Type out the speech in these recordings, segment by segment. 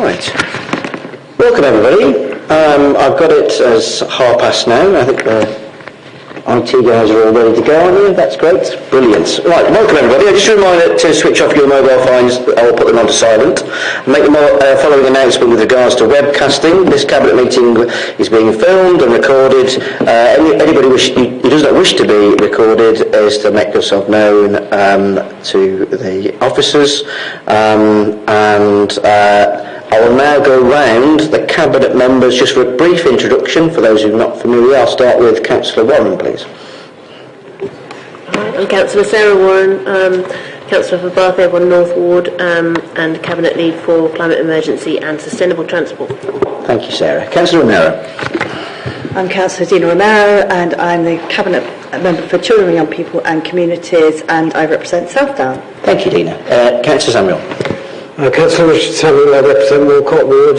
Right. Welcome everybody. I've got it as past now. I think the IT guys are all ready to go, aren't you? That's great. Brilliant. Right, welcome everybody. Just a reminder to switch off your mobile phones. I'll put them onto silent. Make the following announcement with regards to webcasting. This Cabinet meeting is being filmed and recorded. Anybody who does not wish to be recorded is to make yourself known to the officers. I will now go round the Cabinet members just for a brief introduction. For those who are not familiar, I'll start with Councillor Warren, please. Hi, I'm Councillor Sarah Warren, Councillor for Bath Avon North Ward and Cabinet Lead for Climate Emergency and Sustainable Transport. Thank you, Sarah. Councillor Romero. I'm Councillor Dina Romero and I'm the Cabinet Member for Children and Young People and Communities and I represent Southdown. Thank you, Dina. Councillor Samuel. Councillor Richard Samuel, I represent Walcott Ward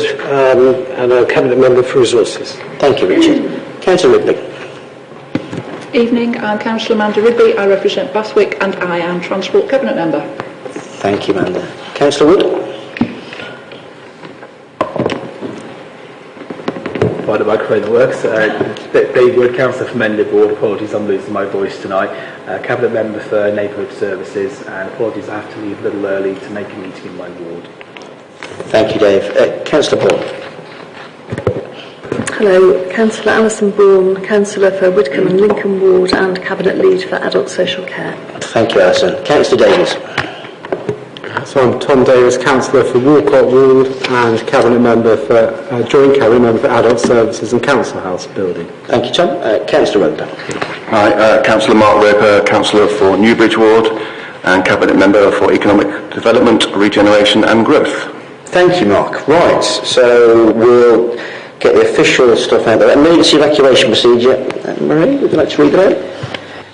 and a Cabinet Member for Resources. Thank you, Richard. Councillor Ridley. Evening, I'm Councillor Amanda Ridley, I represent Bathwick and I am Transport Cabinet Member. Thank you, Amanda. Councillor Wood. By the microphone that works. Dave Wood, Councillor for Mendip Ward. Apologies, I'm losing my voice tonight. Cabinet Member for Neighbourhood Services, and apologies, I have to leave a little early to make a meeting in my ward. Thank you, Dave. Councillor Paul. Hello, Councillor Alison Bourne, Councillor for Widcombe and Lincoln Ward and Cabinet Lead for Adult Social Care. Thank you, Alison. Councillor Davies. So I'm Tom Davis, Councillor for Walcott Ward and Cabinet Member for Joint Cabinet Member for Adult Services and Council House Building. Thank you, Tom. Councillor Roper. Hi, Councillor Mark Roper, Councillor for Newbridge Ward and Cabinet Member for Economic Development, Regeneration and Growth. Thank you, Mark. Right, so we'll get the official stuff out there. Emergency evacuation procedure. Marie, would you like to read it out?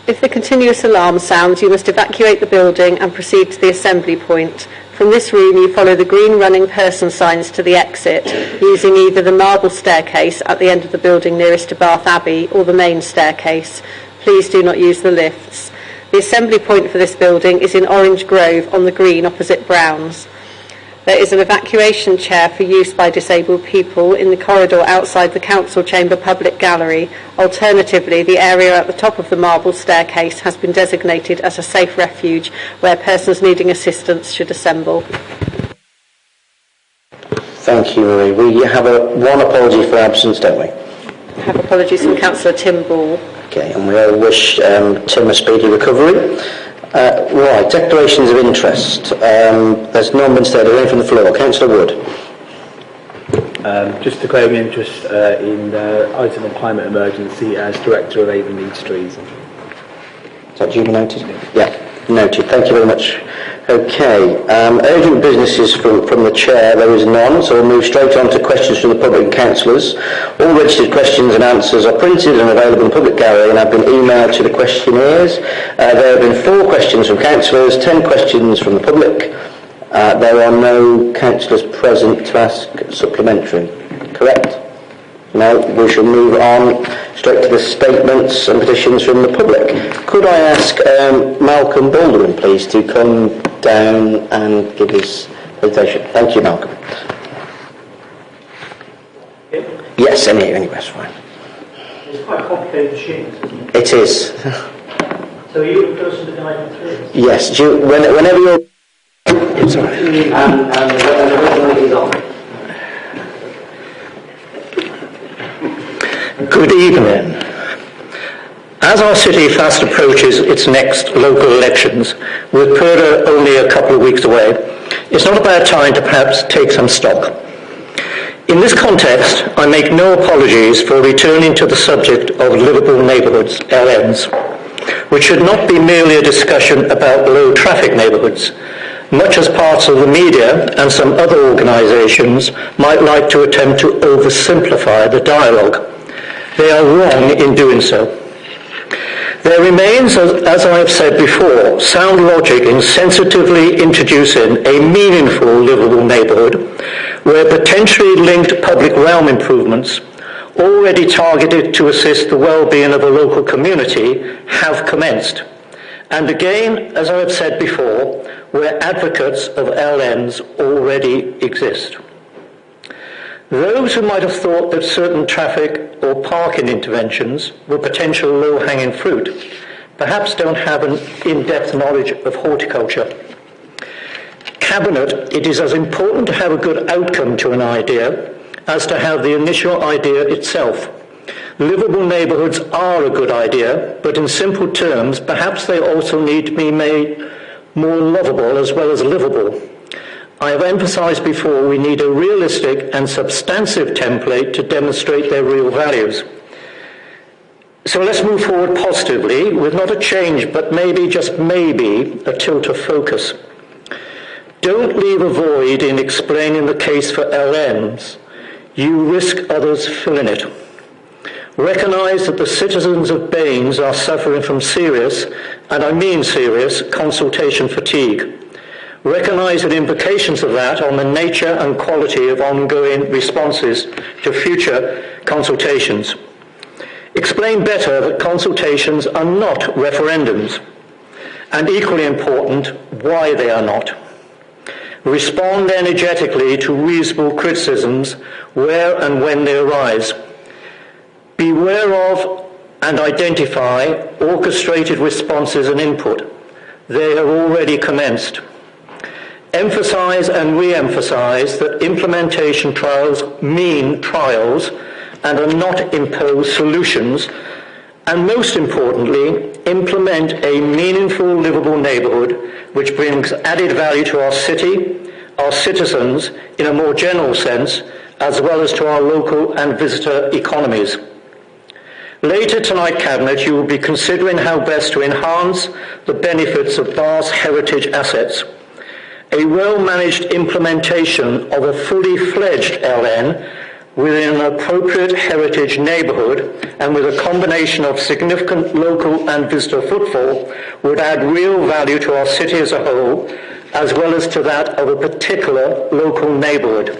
If the continuous alarm sounds, you must evacuate the building and proceed to the assembly point. From this room, you follow the green running person signs to the exit, using either the marble staircase at the end of the building nearest to Bath Abbey or the main staircase. Please do not use the lifts. The assembly point for this building is in Orange Grove on the green opposite Browns. There is an evacuation chair for use by disabled people in the corridor outside the Council Chamber Public Gallery. Alternatively, the area at the top of the marble staircase has been designated as a safe refuge where persons needing assistance should assemble. Thank you, Marie. We have one apology for absence, don't we? I have apologies from Councillor Tim Ball. Okay, and we all wish Tim a speedy recovery. Right, declarations of interest. There's none been stated. Anything from the floor. Councillor Wood. Just declaring interest in the item on climate emergency as Director of Avon Trees. Is that duly noted? Yeah, noted. Thank you very much. Okay, urgent businesses from the Chair. There is none, so we'll move straight on to questions from the public and councillors. All registered questions and answers are printed and available in the public gallery and have been emailed to the questionnaires. There have been 4 questions from councillors, 10 questions from the public. There are no councillors present to ask supplementary. Correct? No, we shall move on straight to the statements and petitions from the public. Could I ask Malcolm Baldwin, please, to come down and give his presentation? Thank you, Malcolm. Yes, anyway, that's fine. It's quite a complicated machine, isn't it? It is. So are you the person to guide me through? Yes, whenever you're... Sorry. And the is on. Good evening. As our city fast approaches its next local elections, with Purda only a couple of weeks away, it's not a bad time to perhaps take some stock. In this context, I make no apologies for returning to the subject of livable neighbourhoods, LNs, which should not be merely a discussion about low traffic neighbourhoods, much as parts of the media and some other organisations might like to attempt to oversimplify the dialogue. They are wrong in doing so. There remains, as I have said before, sound logic in sensitively introducing a meaningful livable neighbourhood where potentially linked public realm improvements already targeted to assist the well-being of a local community have commenced. And again, as I have said before, where advocates of LNs already exist. Those who might have thought that certain traffic or parking interventions were potential low-hanging fruit perhaps don't have an in-depth knowledge of horticulture. Cabinet, it is as important to have a good outcome to an idea as to have the initial idea itself. Livable neighbourhoods are a good idea, but in simple terms, perhaps they also need to be made more lovable as well as livable. I have emphasised before we need a realistic and substantive template to demonstrate their real values. So let's move forward positively with not a change, but maybe, just maybe, a tilt of focus. Don't leave a void in explaining the case for LMs. You risk others filling it. Recognise that the citizens of Baines are suffering from serious, and I mean serious, consultation fatigue. Recognise the implications of that on the nature and quality of ongoing responses to future consultations. Explain better that consultations are not referendums, and equally important, why they are not. Respond energetically to reasonable criticisms where and when they arise. Beware of and identify orchestrated responses and input. They have already commenced. Emphasise and re-emphasise that implementation trials mean trials and are not imposed solutions, and most importantly, implement a meaningful, livable neighbourhood which brings added value to our city, our citizens in a more general sense, as well as to our local and visitor economies. Later tonight, Cabinet, you will be considering how best to enhance the benefits of Bath's heritage assets. A well-managed implementation of a fully fledged LN within an appropriate heritage neighbourhood and with a combination of significant local and visitor footfall would add real value to our city as a whole, as well as to that of a particular local neighbourhood.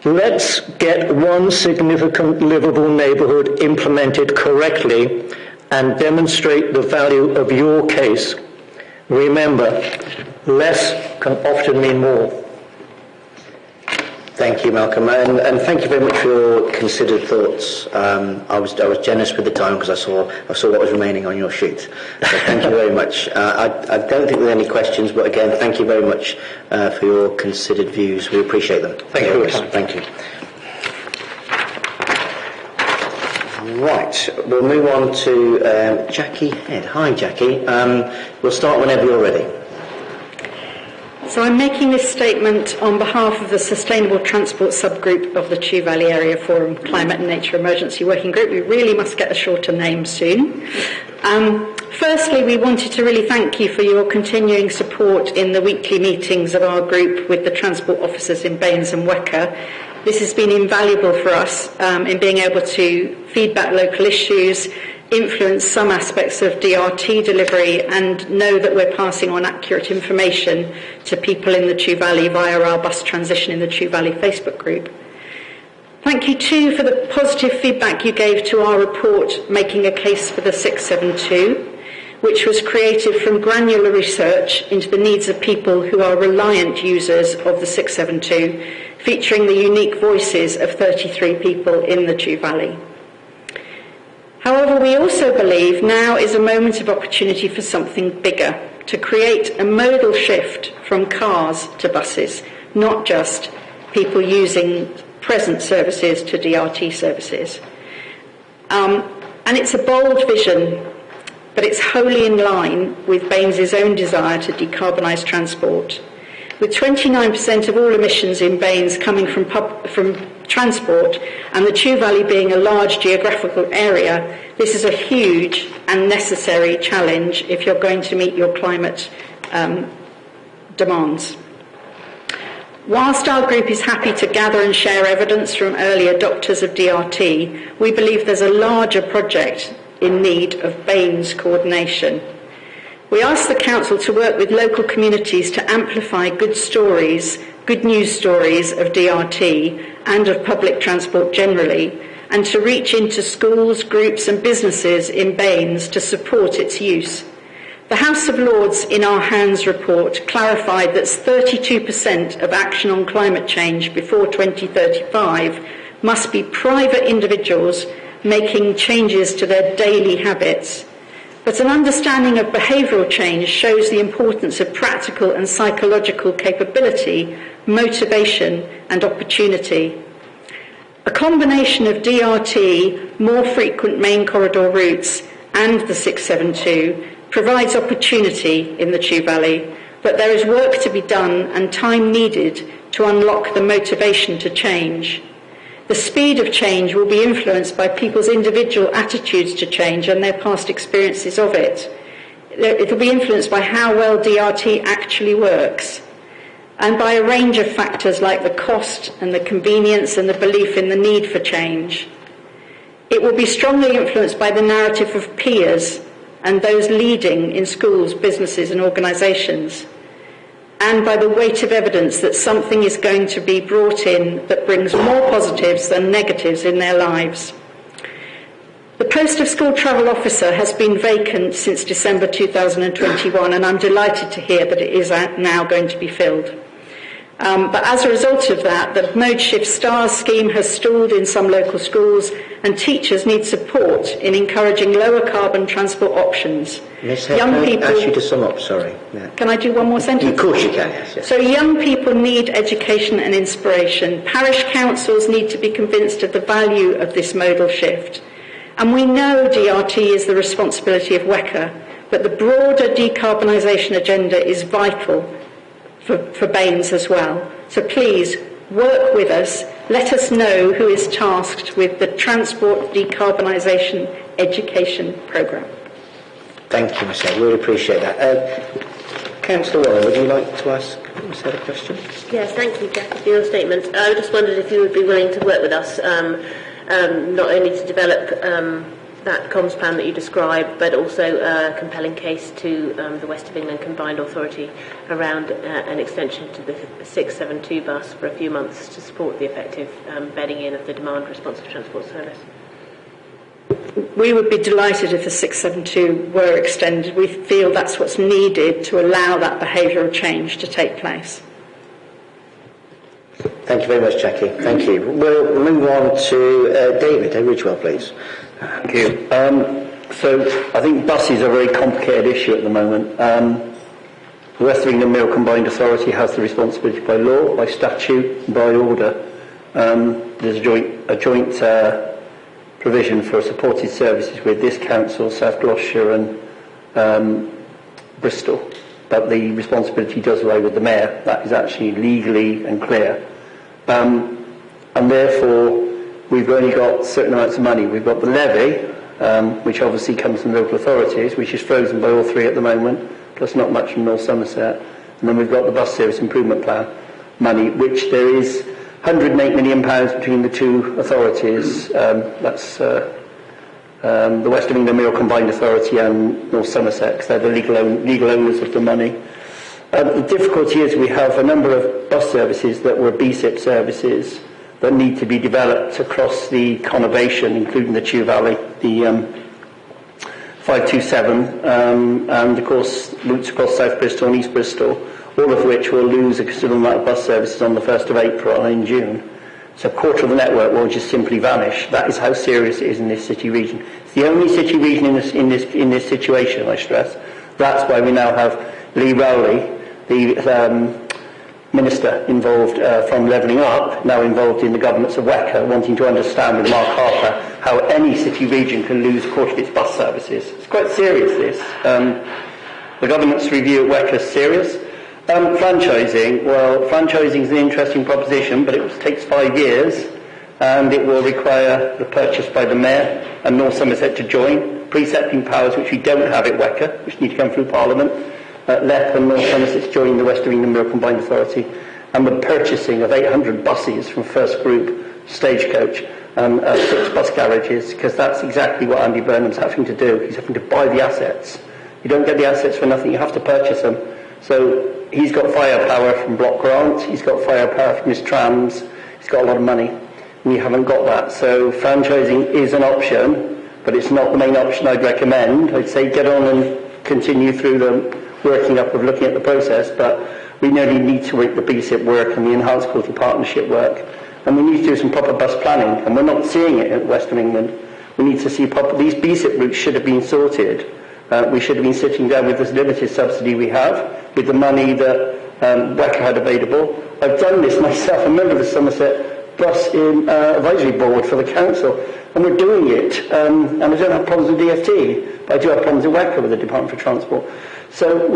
Let's get one significant livable neighbourhood implemented correctly and demonstrate the value of your case. Remember, less can often mean more. Thank you, Malcolm, and thank you very much for your considered thoughts. I was generous with the time because I saw what was remaining on your sheet. So thank you very much. I don't think there are any questions, but again, thank you very much for your considered views. We appreciate them. Thank you. Thank you. Right, we'll move on to Jackie Head. Hi, Jackie. We'll start whenever you're ready. So I'm making this statement on behalf of the Sustainable Transport Subgroup of the Chew Valley Area Forum Climate and Nature Emergency Working Group. We really must get a shorter name soon. Firstly, we wanted to really thank you for your continuing support in the weekly meetings of our group with the transport officers in Baines and Wecker. This has been invaluable for us in being able to feedback local issues, influence some aspects of DRT delivery, and know that we're passing on accurate information to people in the Chew Valley via our bus transition in the Chew Valley Facebook group. Thank you too for the positive feedback you gave to our report making a case for the 672, which was created from granular research into the needs of people who are reliant users of the 672, featuring the unique voices of 33 people in the Chew Valley. However, we also believe now is a moment of opportunity for something bigger, to create a modal shift from cars to buses, not just people using present services to DRT services. And it's a bold vision, but it's wholly in line with Baines' own desire to decarbonise transport. With 29% of all emissions in Baines coming from transport and the Chew Valley being a large geographical area, this is a huge and necessary challenge if you're going to meet your climate demands. Whilst our group is happy to gather and share evidence from early adopters of DRT, we believe there's a larger project in need of Baines coordination. We ask the Council to work with local communities to amplify good news stories of DRT and of public transport generally, and to reach into schools, groups and businesses in Baines to support its use. The House of Lords in our Hands report clarified that 32% of action on climate change before 2035 must be private individuals making changes to their daily habits. But an understanding of behavioural change shows the importance of practical and psychological capability, motivation and opportunity. A combination of DRT, more frequent main corridor routes and the 672 provides opportunity in the Chew Valley, but there is work to be done and time needed to unlock the motivation to change. The speed of change will be influenced by people's individual attitudes to change and their past experiences of it. It will be influenced by how well DRT actually works, and by a range of factors like the cost and the convenience and the belief in the need for change. It will be strongly influenced by the narrative of peers and those leading in schools, businesses and organisations, and by the weight of evidence that something is going to be brought in that brings more positives than negatives in their lives. The post of school travel officer has been vacant since December 2021, and I'm delighted to hear that it is now going to be filled. But as a result of that, the Mode Shift STARS scheme has stalled in some local schools, and teachers need support in encouraging lower carbon transport options. Ms. Head, can I ask you to sum up, sorry? Yeah. Can I do one more sentence? Of course you can, yes. So young people need education and inspiration. Parish councils need to be convinced of the value of this modal shift. And we know DRT is the responsibility of WECA, but the broader decarbonisation agenda is vital for BAMES as well. So please, work with us. Let us know who is tasked with the Transport Decarbonisation Education Programme. Thank you, Ms. Head. Really appreciate that. Councillor Warren, would you like to ask Ms. Head a question? Yes, thank you, Jackie, for your statement. I just wondered if you would be willing to work with us, not only to develop that comms plan that you described, but also a compelling case to the West of England Combined Authority around an extension to the 672 bus for a few months to support the effective bedding in of the demand responsive transport service. We would be delighted if the 672 were extended. We feel that's what's needed to allow that behavioural change to take place. Thank you very much, Jackie. Thank you. We'll move on to David Ridgewell, please. Thank you. So I think buses are a very complicated issue at the moment. The West of England Mayoral Combined Authority has the responsibility by law, by statute, and by order. There's a joint provision for supported services with this council, South Gloucestershire and Bristol, but the responsibility does lie with the mayor. That is actually legally and clear. And therefore, we've only got certain amounts of money. We've got the levy, which obviously comes from local authorities, which is frozen by all three at the moment, plus not much from North Somerset. And then we've got the bus service improvement plan money, which there is £108 million between the two authorities. That's the West of England Mayoral Combined Authority and North Somerset, because they're the legal owners of the money. The difficulty is we have a number of bus services that were BSIP services that need to be developed across the conurbation, including the Chew Valley, the 527, and of course routes across South Bristol and East Bristol, all of which will lose a considerable amount of bus services on the 1st of April and in June. So a quarter of the network will just simply vanish. That is how serious it is in this city region. It's the only city region in this situation, I stress. That's why we now have Lee Rowley, the Minister involved from Levelling Up, now involved in the governments of WECA, wanting to understand with Mark Harper how any city region can lose a quarter of its bus services. It's quite serious, this. The government's review at WECA is serious. Franchising, well, franchising is an interesting proposition, but it takes 5 years, and it will require the purchase by the Mayor and North Somerset to join, precepting powers which we don't have at WECA, which need to come through Parliament. LEP and North Somerset joined the West of England Mayoral Combined Authority, and the purchasing of 800 buses from First Group, Stagecoach, and 6 bus garages, because that's exactly what Andy Burnham's having to do. He's having to buy the assets. You don't get the assets for nothing, you have to purchase them. So he's got firepower from Block Grant, he's got firepower from his trams, he's got a lot of money. We haven't got that. So franchising is an option, but it's not the main option I'd recommend. I'd say get on and continue through the working up of looking at the process, but we really need to make the BSIP work and the enhanced quality partnership work. And we need to do some proper bus planning, and we're not seeing it in Western England. We need to see these BSIP routes should have been sorted. We should have been sitting down with this limited subsidy we have, with the money that WECA had available. I've done this myself. I'm a member of the Somerset Bus Advisory Board for the council, and we're doing it. And I don't have problems with DfT, but I do have problems with WECA with the Department for Transport. So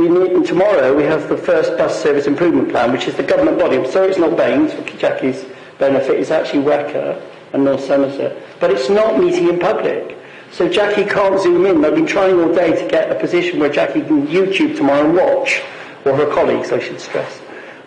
tomorrow we have the first bus service improvement plan, which is the government body. I'm sorry it's not Baines, for Jackie's benefit. It's actually WECA and North Somerset. But it's not meeting in public. So Jackie can't zoom in. I've been trying all day to get a position where Jackie can YouTube tomorrow and watch, or her colleagues, I should stress.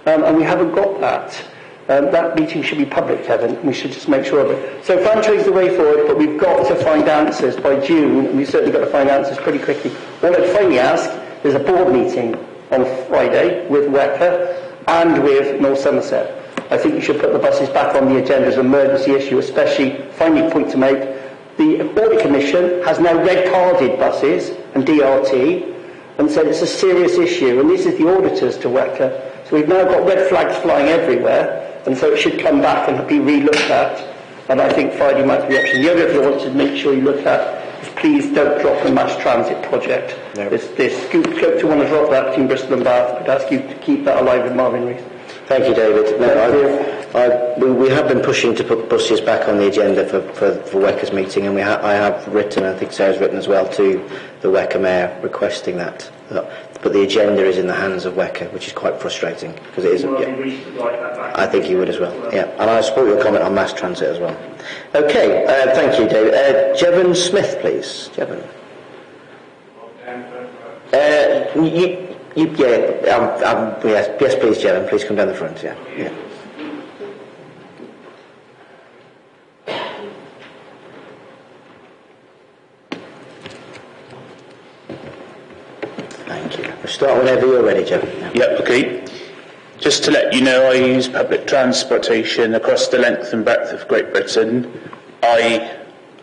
And we haven't got that. That meeting should be public, Kevin. We should just make sure of it. So Franchise is the way forward, but we've got to find answers by June, and we've certainly got to find answers pretty quickly. All I'd finally ask, there's a board meeting on Friday with WECA and with North Somerset. I think you should put the buses back on the agenda as an emergency issue, especially, finally, point to make, the Audit Commission has now red-carded buses and DRT and said it's a serious issue, and this is the auditors to WECA. So we've now got red flags flying everywhere, and so it should come back and be re-looked at, and I think Friday might be the option. The other thing I want to make sure you look at is please don't drop the mass transit project. No. There's scope to want to drop that between Bristol and Bath. I'd ask you to keep that alive with Marvin Rees. Thank you, David. We have been pushing to put buses back on the agenda for WECA's meeting, and I have written, I think Sarah's written as well, to the WECA mayor requesting that. But the agenda is in the hands of WECA, which is quite frustrating, because it is. I think you would as well. Yeah, and I support your comment on mass transit as well. Okay, thank you, David. Jevon Smith, please. Jevon. Yes, please, Jevon. Please come down the front. Yeah. Thank you. We'll start whenever you're ready, Jevon. Yep. Okay. Just to let you know, I use public transportation across the length and breadth of Great Britain. I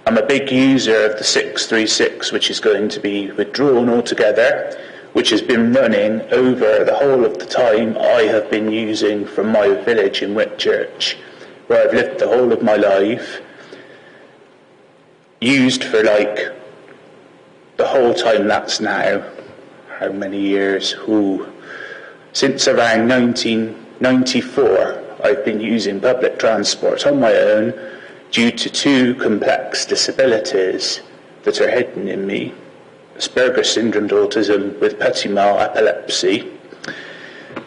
am a big user of the 636, which is going to be withdrawn altogether, which has been running over the whole of the time I have been using from my village in Whitchurch, where I've lived the whole of my life, used for like the whole time that's now, how many years, since around 1994 I've been using public transport on my own due to two complex disabilities that are hidden in me. Asperger's syndrome autism with petit mal epilepsy.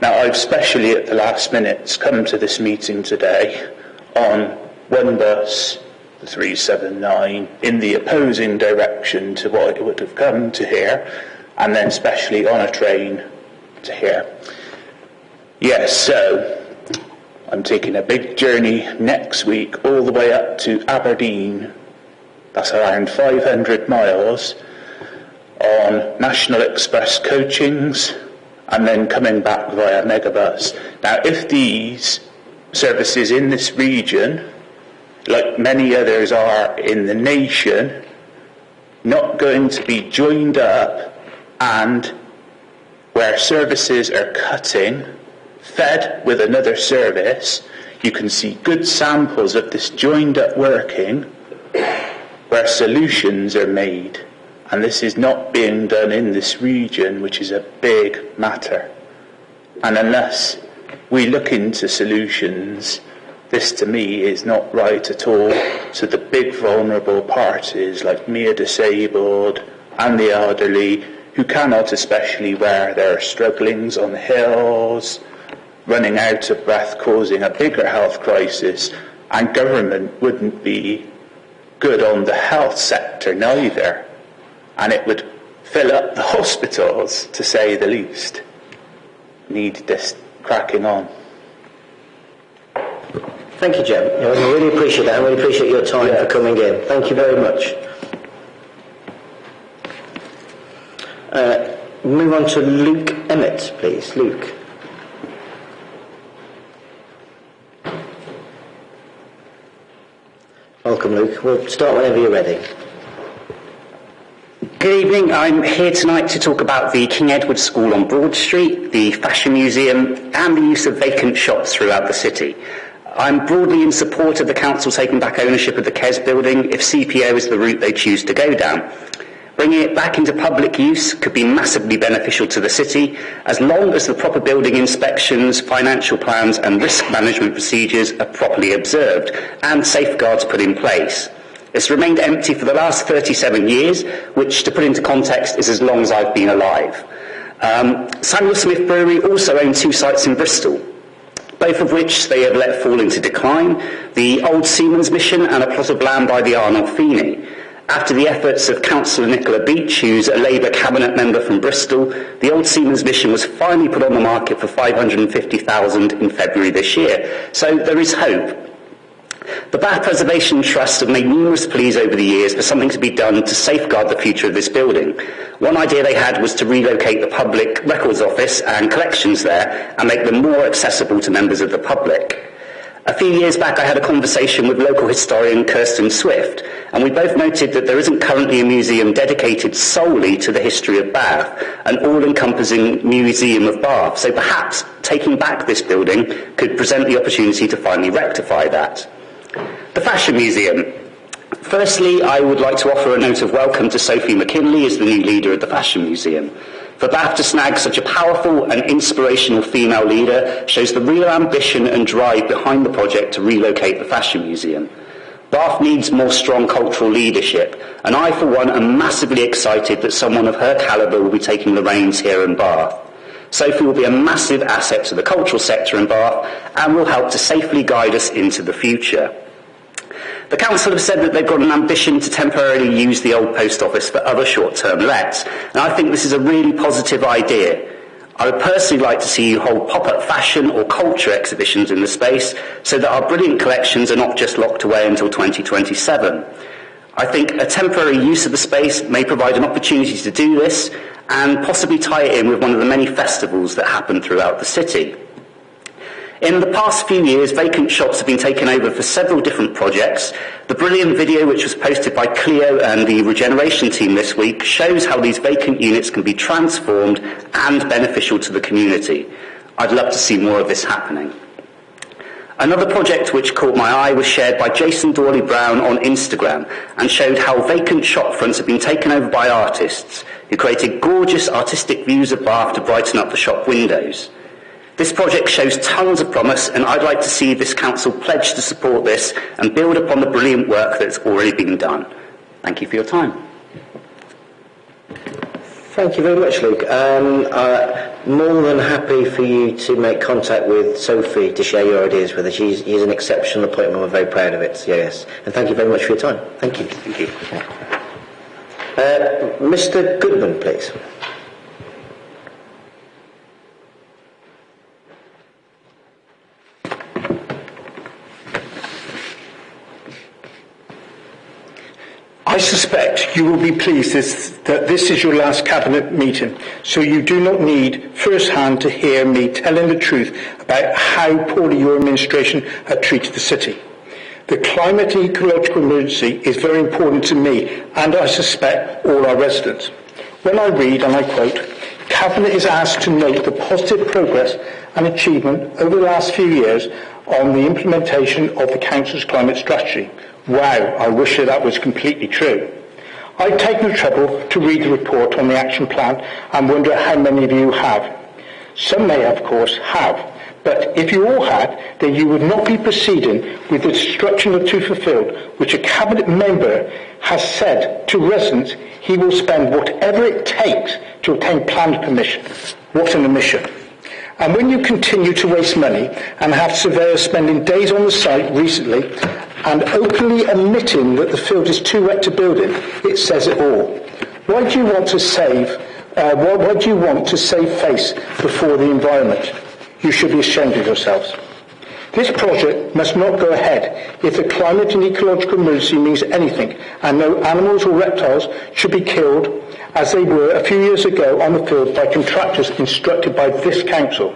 Now, I've specially at the last minute come to this meeting today on one bus, the 379, in the opposing direction to what it would have come to here, and then specially on a train to here. Yes, so I'm taking a big journey next week all the way up to Aberdeen. That's around 500 miles. On National Express coachings, and then coming back via Megabus. Now, if these services in this region, like many others are in the nation, not going to be joined up, and where services are cutting, fed with another service, you can see good samples of this joined up working, where solutions are made. And this is not being done in this region, which is a big matter. And unless we look into solutions, this to me is not right at all. So the big vulnerable parties like me, a disabled, and the elderly, who cannot, especially where there are strugglings on hills, running out of breath, causing a bigger health crisis, and government wouldn't be good on the health sector neither. And it would fill up the hospitals, to say the least. Need this cracking on. Thank you, Jem. I really appreciate that. I really appreciate your time for coming in. Thank you very much. Move on to Luke Emmett, please. Luke. Welcome, Luke. We'll start whenever you're ready. Good evening. I'm here tonight to talk about the King Edward School on Broad Street, the Fashion Museum and the use of vacant shops throughout the city. I'm broadly in support of the council taking back ownership of the KES building if CPO is the route they choose to go down. Bringing it back into public use could be massively beneficial to the city as long as the proper building inspections, financial plans and risk management procedures are properly observed and safeguards put in place. It's remained empty for the last 37 years, which, to put into context, is as long as I've been alive. Samuel Smith Brewery also own 2 sites in Bristol, both of which they have let fall into decline, the Old Seaman's Mission and a plot of land by the Arnold Feeney. After the efforts of Councillor Nicola Beach, who's a Labour cabinet member from Bristol, the Old Seaman's Mission was finally put on the market for $550,000 in February this year. So there is hope. The Bath Preservation Trust have made numerous pleas over the years for something to be done to safeguard the future of this building. One idea they had was to relocate the Public Records Office and collections there and make them more accessible to members of the public. A few years back I had a conversation with local historian Kirsten Swift, and we both noted that there isn't currently a museum dedicated solely to the history of Bath, an all-encompassing museum of Bath, so perhaps taking back this building could present the opportunity to finally rectify that. The Fashion Museum. Firstly, I would like to offer a note of welcome to Sophie McKinley as the new leader of the Fashion Museum. For Bath to snag such a powerful and inspirational female leader shows the real ambition and drive behind the project to relocate the Fashion Museum. Bath needs more strong cultural leadership, and I, for one, am massively excited that someone of her calibre will be taking the reins here in Bath. Sophie will be a massive asset to the cultural sector in Bath and will help to safely guide us into the future. The council have said that they've got an ambition to temporarily use the old post office for other short-term lets, and I think this is a really positive idea. I would personally like to see you hold pop-up fashion or culture exhibitions in the space so that our brilliant collections are not just locked away until 2027. I think a temporary use of the space may provide an opportunity to do this and possibly tie it in with one of the many festivals that happen throughout the city. In the past few years, vacant shops have been taken over for several different projects. The brilliant video which was posted by Clio and the Regeneration team this week shows how these vacant units can be transformed and beneficial to the community. I'd love to see more of this happening. Another project which caught my eye was shared by Jason Dawley Brown on Instagram and showed how vacant shop fronts have been taken over by artists who created gorgeous artistic views of Bath to brighten up the shop windows. This project shows tons of promise, and I'd like to see this council pledge to support this and build upon the brilliant work that's already been done. Thank you for your time. Thank you very much, Luke. More than happy for you to make contact with Sophie to share your ideas with her. She's an exceptional appointment. We're very proud of it. So yes, and thank you very much for your time. Thank you. Thank you. Mr. Goodman, please. I suspect you will be pleased that this is your last Cabinet meeting, so you do not need first-hand to hear me telling the truth about how poorly your administration had treated the city. The climate and ecological emergency is very important to me, and I suspect all our residents. When I read, and I quote, Cabinet is asked to note the positive progress and achievement over the last few years on the implementation of the Council's climate strategy. Wow, I wish that was completely true. I've taken the trouble to read the report on the action plan and wonder how many of you have. Some may, of course, have, but if you all had, then you would not be proceeding with the destruction of Toothful Field, which a Cabinet member has said to residents he will spend whatever it takes to obtain planning permission. What an omission. And when you continue to waste money and have surveyors spending days on the site recently and openly admitting that the field is too wet to build in, it says it all. Why do you want to save face before the environment? You should be ashamed of yourselves. This project must not go ahead if the climate and ecological emergency means anything, and no animals or reptiles should be killed as they were a few years ago on the field by contractors instructed by this council.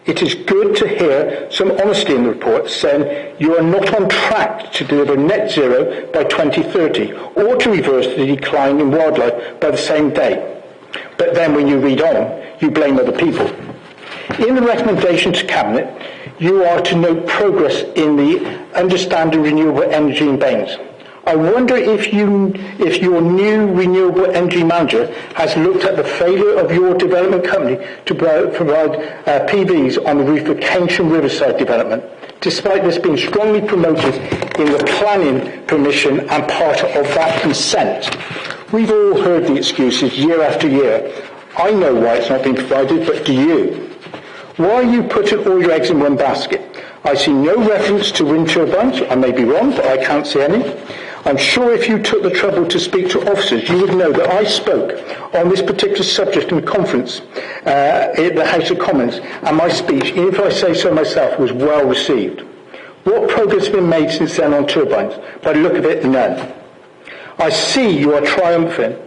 It is good to hear some honesty in the report saying you are not on track to deliver net zero by 2030 or to reverse the decline in wildlife by the same date. But then when you read on, you blame other people. In the recommendation to Cabinet, you are to note progress in the understanding renewable energy in Baines. I wonder if your new renewable energy manager has looked at the failure of your development company to provide PVs on the roof of Keynsham Riverside development, despite this being strongly promoted in the planning permission and part of that consent. We've all heard the excuses year after year. I know why it's not been provided, but do you? Why are you putting all your eggs in one basket? I see no reference to wind turbines. I may be wrong, but I can't see any. I'm sure if you took the trouble to speak to officers, you would know that I spoke on this particular subject in a conference in the House of Commons, and my speech, even if I say so myself, was well received. What progress has been made since then on turbines? By the look of it, none. I see you are triumphant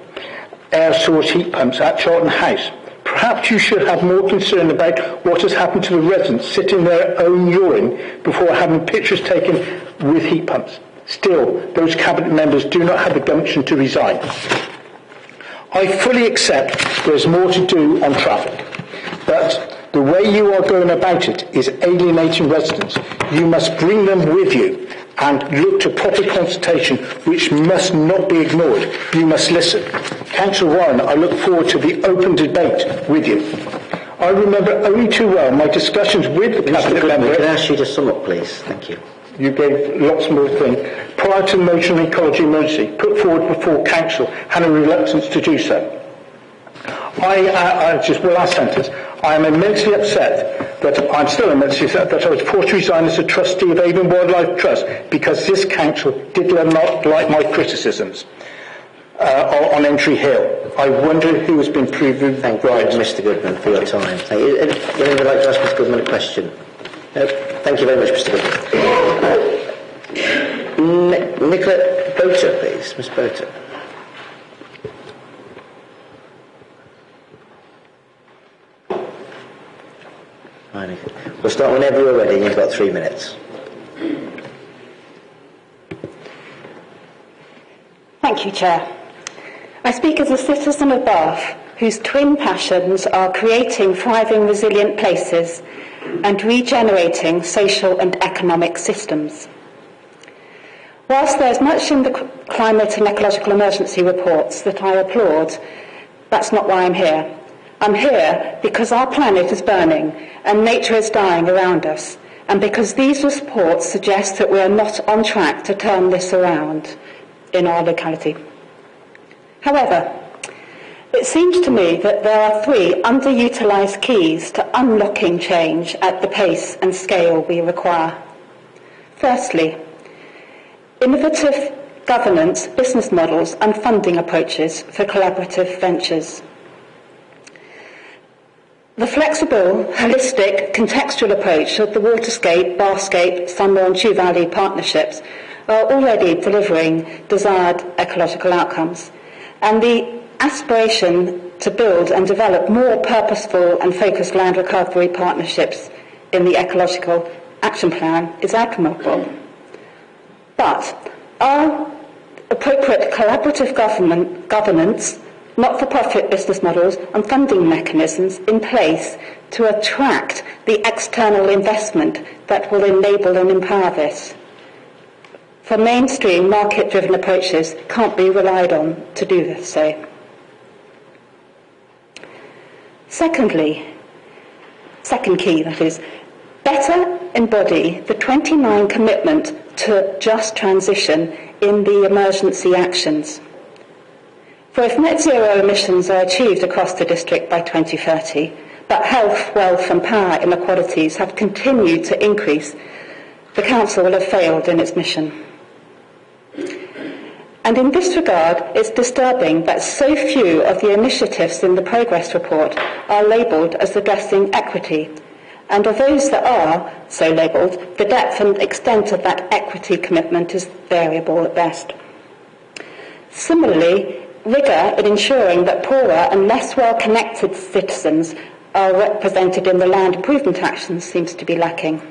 air source heat pumps at Charlton House. Perhaps you should have more concern about what has happened to the residents sitting in their own urine before having pictures taken with heat pumps. Still, those Cabinet members do not have the gumption to resign. I fully accept there is more to do on traffic, but the way you are going about it is alienating residents. You must bring them with you and look to proper consultation, which must not be ignored. You must listen. Councillor Warren, I look forward to the open debate with you. I remember only too well my discussions with the Cabinet member. Can I ask you to sum up, please? Thank you. You gave lots more things. Prior to the motion on ecology emergency, put forward before Council, had a reluctance to do so. Just one last sentence. I am immensely upset that I'm still immensely upset that I was forced to resign as a trustee of Avon Wildlife Trust because this council did not like my criticisms on Entry Hill. I wonder who has been proven right. Thank you, Mr. Goodman, for your time. Thank you. Anyone would like to ask Mr. Goodman a question? No. Thank you very much, Mr. Goodman. Nicola Bota, please. Miss Bota. We'll start whenever you're ready. You've got 3 minutes. Thank you, Chair. I speak as a citizen of Bath whose twin passions are creating thriving, resilient places and regenerating social and economic systems. Whilst there is much in the climate and ecological emergency reports that I applaud, that's not why I'm here. I'm here because our planet is burning and nature is dying around us, and because these reports suggest that we are not on track to turn this around in our locality. However, it seems to me that there are 3 underutilised keys to unlocking change at the pace and scale we require. Firstly, innovative governance, business models and funding approaches for collaborative ventures. The flexible, holistic, contextual approach of the Waterscape, Bathscape, Sunmoor and Chew Valley partnerships are already delivering desired ecological outcomes, and the aspiration to build and develop more purposeful and focused land recovery partnerships in the Ecological Action Plan is admirable. But are appropriate collaborative governance, not-for-profit business models and funding mechanisms in place to attract the external investment that will enable and empower this? For mainstream market-driven approaches can't be relied on to do this so. Secondly, second key, that is, better embody the 29 commitment to just transition in the emergency actions. For if net zero emissions are achieved across the district by 2030, but health, wealth and power inequalities have continued to increase, the Council will have failed in its mission. And in this regard, it's disturbing that so few of the initiatives in the progress report are labelled as addressing equity, and of those that are so labelled, the depth and extent of that equity commitment is variable at best. Similarly, rigour in ensuring that poorer and less well-connected citizens are represented in the land improvement actions seems to be lacking.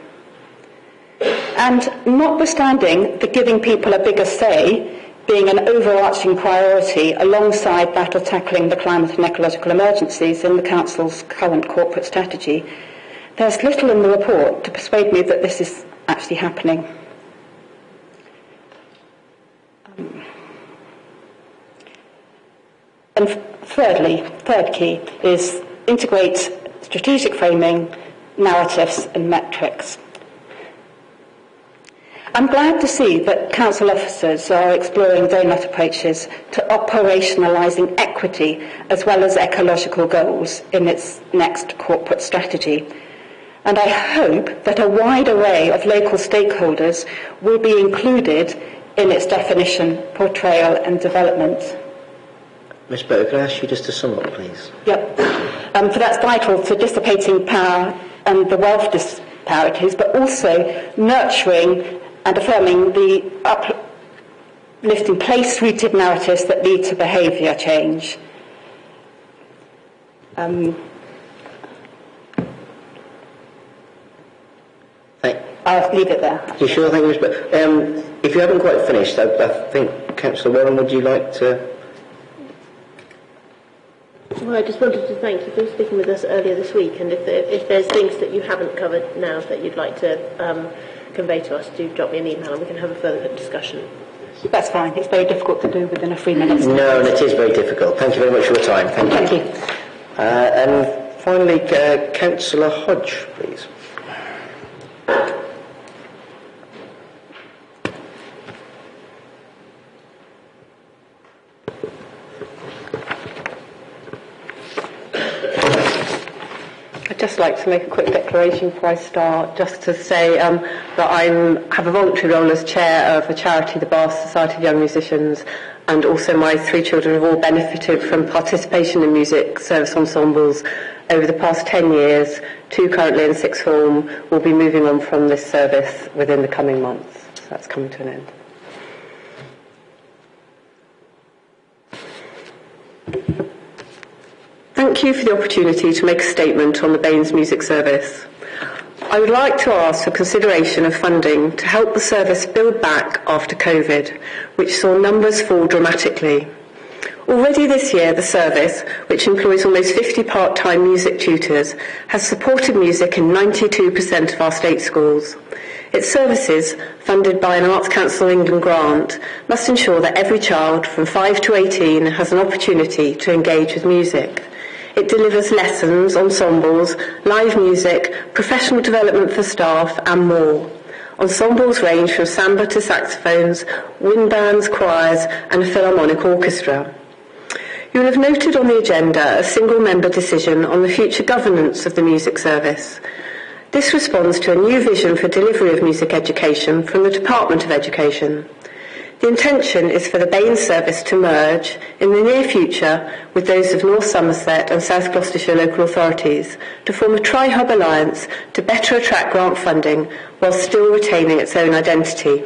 And notwithstanding the giving people a bigger say being an overarching priority alongside that of tackling the climate and ecological emergencies in the Council's current corporate strategy, there's little in the report to persuade me that this is actually happening. And thirdly, third key is integrate strategic framing, narratives and metrics. I'm glad to see that council officers are exploring donut approaches to operationalising equity as well as ecological goals in its next corporate strategy. And I hope that a wide array of local stakeholders will be included in its definition, portrayal and development. Ms. Bowe, can I ask you just to sum up, please? Yep. For that's vital to dissipating power and the wealth disparities, but also nurturing and affirming the uplifting place-rooted narratives that lead to behaviour change. I'll leave it there. You sure? Thank you, Ms. Bowe. If you haven't quite finished, I think Councillor Warren, would you like to? Well, I just wanted to thank you for speaking with us earlier this week, and if there's things that you haven't covered now that you'd like to convey to us, do drop me an email and we can have a further discussion. That's fine. It's very difficult to do within a 3 minutes. No, and it is very difficult. Thank you very much for your time. Thank you. And finally, Councillor Hodge, please. I'd just like to make a quick declaration before I start, just to say that I have a voluntary role as chair of a charity, the Bath Society of Young Musicians, and also my 3 children have all benefited from participation in music service ensembles over the past 10 years. 2 currently in 6th form will be moving on from this service within the coming months. So that's coming to an end. Thank you for the opportunity to make a statement on the Baines Music Service. I would like to ask for consideration of funding to help the service build back after COVID, which saw numbers fall dramatically. Already this year, the service, which employs almost 50 part-time music tutors, has supported music in 92% of our state schools. Its services, funded by an Arts Council England grant, must ensure that every child from 5 to 18 has an opportunity to engage with music. It delivers lessons, ensembles, live music, professional development for staff and more. Ensembles range from samba to saxophones, wind bands, choirs and a philharmonic orchestra. You will have noted on the agenda a single-member decision on the future governance of the music service. This responds to a new vision for delivery of music education from the Department of Education. The intention is for the Baines service to merge in the near future with those of North Somerset and South Gloucestershire local authorities to form a tri-hub alliance to better attract grant funding while still retaining its own identity.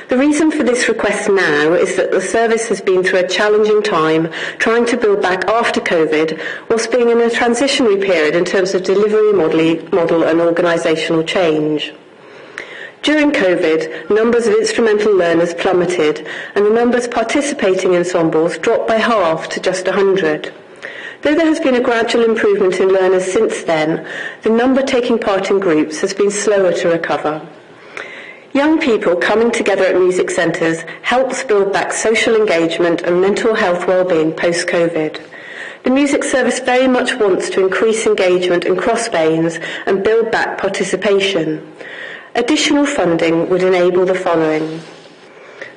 The reason for this request now is that the service has been through a challenging time trying to build back after COVID whilst being in a transitionary period in terms of delivery model and organisational change. During COVID, numbers of instrumental learners plummeted and the numbers participating in ensembles dropped by half to just 100. Though there has been a gradual improvement in learners since then, the number taking part in groups has been slower to recover. Young people coming together at music centres helps build back social engagement and mental health well-being post-COVID. The music service very much wants to increase engagement and cross Baines and build back participation. Additional funding would enable the following.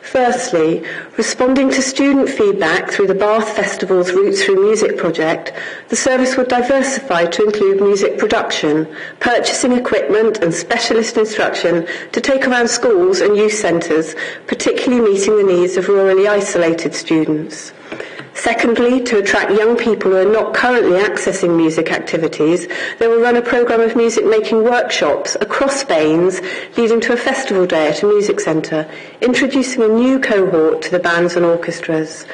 Firstly, responding to student feedback through the Bath Festival's Roots Through Music project, the service would diversify to include music production, purchasing equipment and specialist instruction to take around schools and youth centres, particularly meeting the needs of rurally isolated students. Secondly, to attract young people who are not currently accessing music activities, they will run a programme of music-making workshops across Baines, leading to a festival day at a music centre, introducing a new cohort to the bands and orchestras.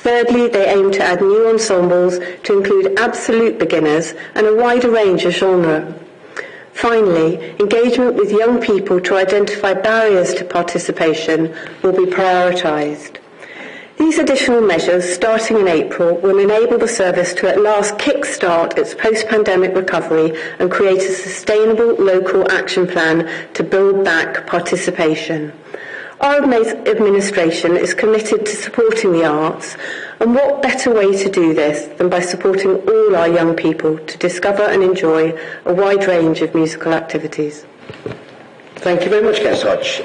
Thirdly, they aim to add new ensembles to include absolute beginners and a wider range of genre. Finally, engagement with young people to identify barriers to participation will be prioritised. These additional measures, starting in April, will enable the service to at last kick-start its post-pandemic recovery and create a sustainable local action plan to build back participation. Our administration is committed to supporting the arts, and what better way to do this than by supporting all our young people to discover and enjoy a wide range of musical activities. Thank you very much, Councillor Hodge.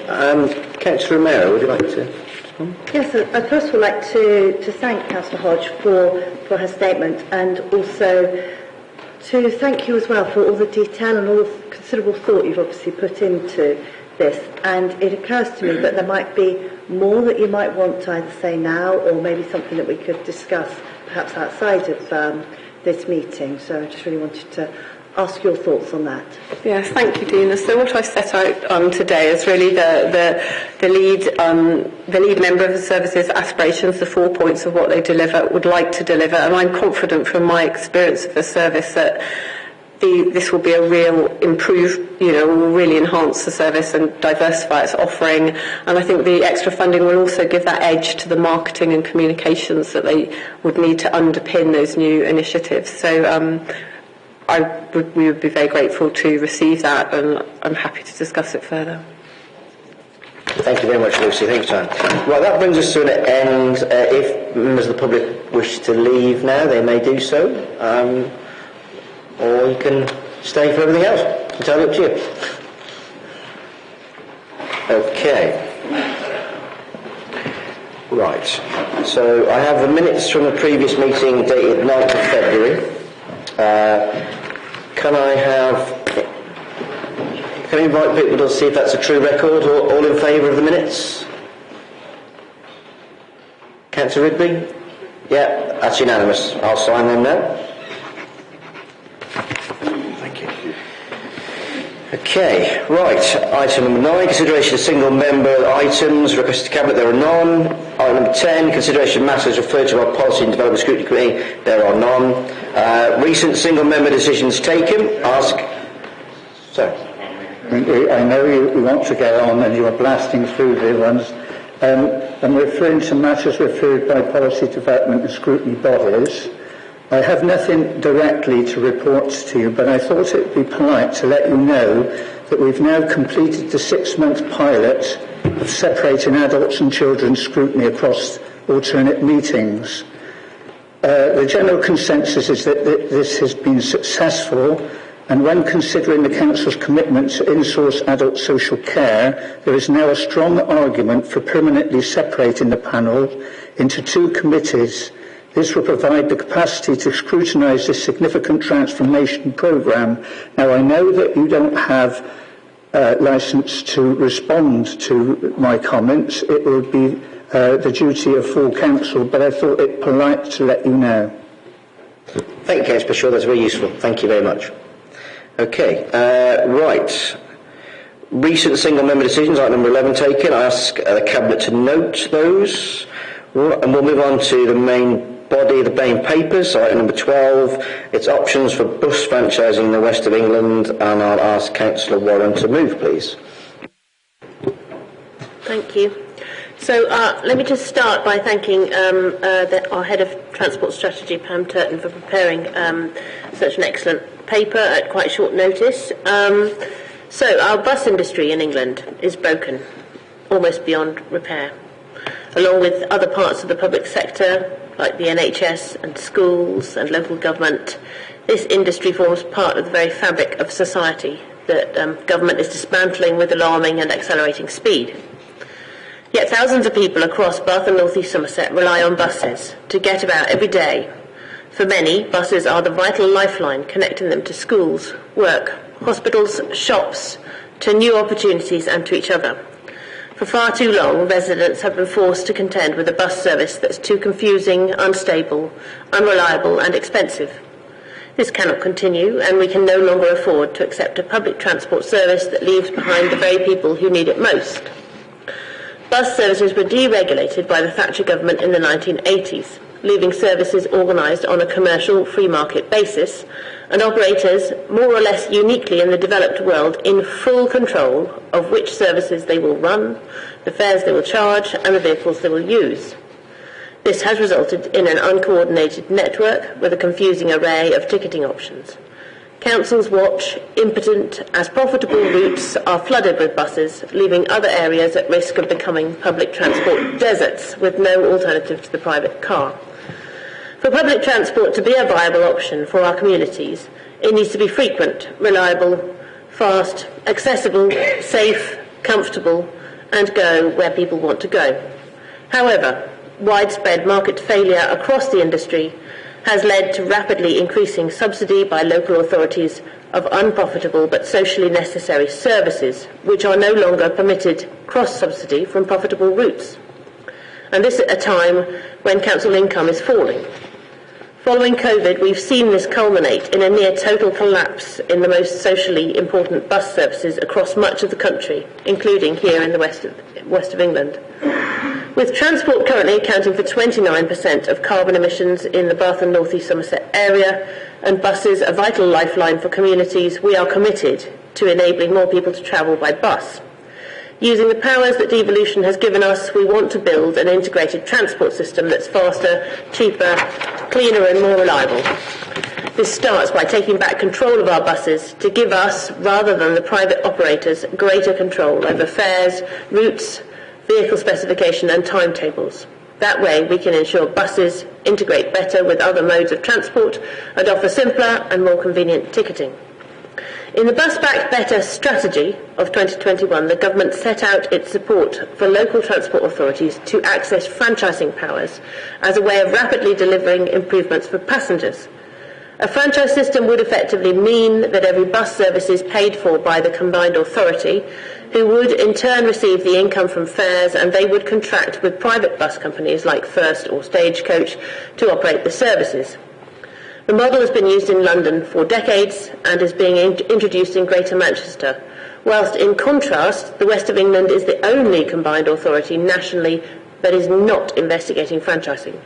Councillor Romero, would you like to? Yes, I'd first of all like to thank Councillor Hodge for her statement, and also to thank you as well for all the detail and all the considerable thought you've obviously put into this. And it occurs to me that there might be more that you might want to either say now, or maybe something that we could discuss perhaps outside of this meeting. So I just really wanted to ask your thoughts on that. Yes, thank you, Dina. So what I set out today is really the lead member of the service's aspirations, the 4 points of what they would like to deliver, and I'm confident from my experience of the service that this will be a real will really enhance the service and diversify its offering. And I think the extra funding will also give that edge to the marketing and communications that they would need to underpin those new initiatives. So we would be very grateful to receive that, and I'm happy to discuss it further. Thank you very much, Lucy. Thank you, Tom. Right, that brings us to an end. If members of the public wish to leave now, they may do so. Or you can stay for everything else. It's entirely up to you. Okay. Right. So I have the minutes from the previous meeting dated 9th of February. Can I invite people to see if that's a true record? All in favour of the minutes? Councillor Rigby? Yeah, that's unanimous. I'll sign them now. Okay, right. Item number 9, consideration of single member items requested to Cabinet. There are none. Item number 10, consideration of matters referred to our Policy and Development Scrutiny Committee. There are none. Recent single member decisions taken. Ask. Sorry. I know you want to get on and you are blasting through the ones. I'm referring to matters referred by Policy Development and Scrutiny bodies. I have nothing directly to report to you, but I thought it would be polite to let you know that we've now completed the 6-month pilot of separating adults and children's scrutiny across alternate meetings. The general consensus is that this has been successful, and when considering the Council's commitment to in-source adult social care, there is now a strong argument for permanently separating the panel into 2 committees. This will provide the capacity to scrutinise this significant transformation programme. Now, I know that you don't have licence to respond to my comments. It will be the duty of full council, but I thought it polite to let you know. Thank you, Councillor Shaw. That's very useful. Thank you very much. Okay, right. Recent single member decisions, item number 11 taken. I ask the Cabinet to note those. And we'll move on to the main body of the main papers, item number 12. It's options for bus franchising in the west of England, and I'll ask Councillor Warren to move, please. Thank you. So let me just start by thanking our Head of Transport Strategy, Pam Turton, for preparing such an excellent paper at quite short notice. So our bus industry in England is broken, almost beyond repair. Along with other parts of the public sector, like the NHS and schools and local government, this industry forms part of the very fabric of society that government is dismantling with alarming and accelerating speed. Yet thousands of people across Bath and North East Somerset rely on buses to get about every day. For many, buses are the vital lifeline connecting them to schools, work, hospitals, shops, to new opportunities and to each other. For far too long, residents have been forced to contend with a bus service that's too confusing, unstable, unreliable and expensive. This cannot continue, and we can no longer afford to accept a public transport service that leaves behind the very people who need it most. Bus services were deregulated by the Thatcher government in the 1980s, leaving services organised on a commercial free market basis, and operators, more or less uniquely in the developed world, in full control of which services they will run, the fares they will charge, and the vehicles they will use. This has resulted in an uncoordinated network with a confusing array of ticketing options. Councils watch, impotent, as profitable routes are flooded with buses, leaving other areas at risk of becoming public transport deserts with no alternative to the private car. For public transport to be a viable option for our communities, it needs to be frequent, reliable, fast, accessible, safe, comfortable, and go where people want to go. However, widespread market failure across the industry has led to rapidly increasing subsidy by local authorities of unprofitable but socially necessary services, which are no longer permitted cross-subsidy from profitable routes. And this at a time when council income is falling. Following COVID, we've seen this culminate in a near total collapse in the most socially important bus services across much of the country, including here in the west of England. With transport currently accounting for 29% of carbon emissions in the Bath and North East Somerset area, and buses a vital lifeline for communities, we are committed to enabling more people to travel by bus. Using the powers that devolution has given us, we want to build an integrated transport system that's faster, cheaper, cleaner and more reliable. This starts by taking back control of our buses to give us, rather than the private operators, greater control over fares, routes, vehicle specification and timetables. That way we can ensure buses integrate better with other modes of transport and offer simpler and more convenient ticketing. In the Bus Back Better strategy of 2021, the government set out its support for local transport authorities to access franchising powers as a way of rapidly delivering improvements for passengers. A franchise system would effectively mean that every bus service is paid for by the combined authority, who would in turn receive the income from fares, and they would contract with private bus companies like First or Stagecoach to operate the services. The model has been used in London for decades and is being introduced in Greater Manchester, whilst in contrast, the West of England is the only combined authority nationally that is not investigating franchising.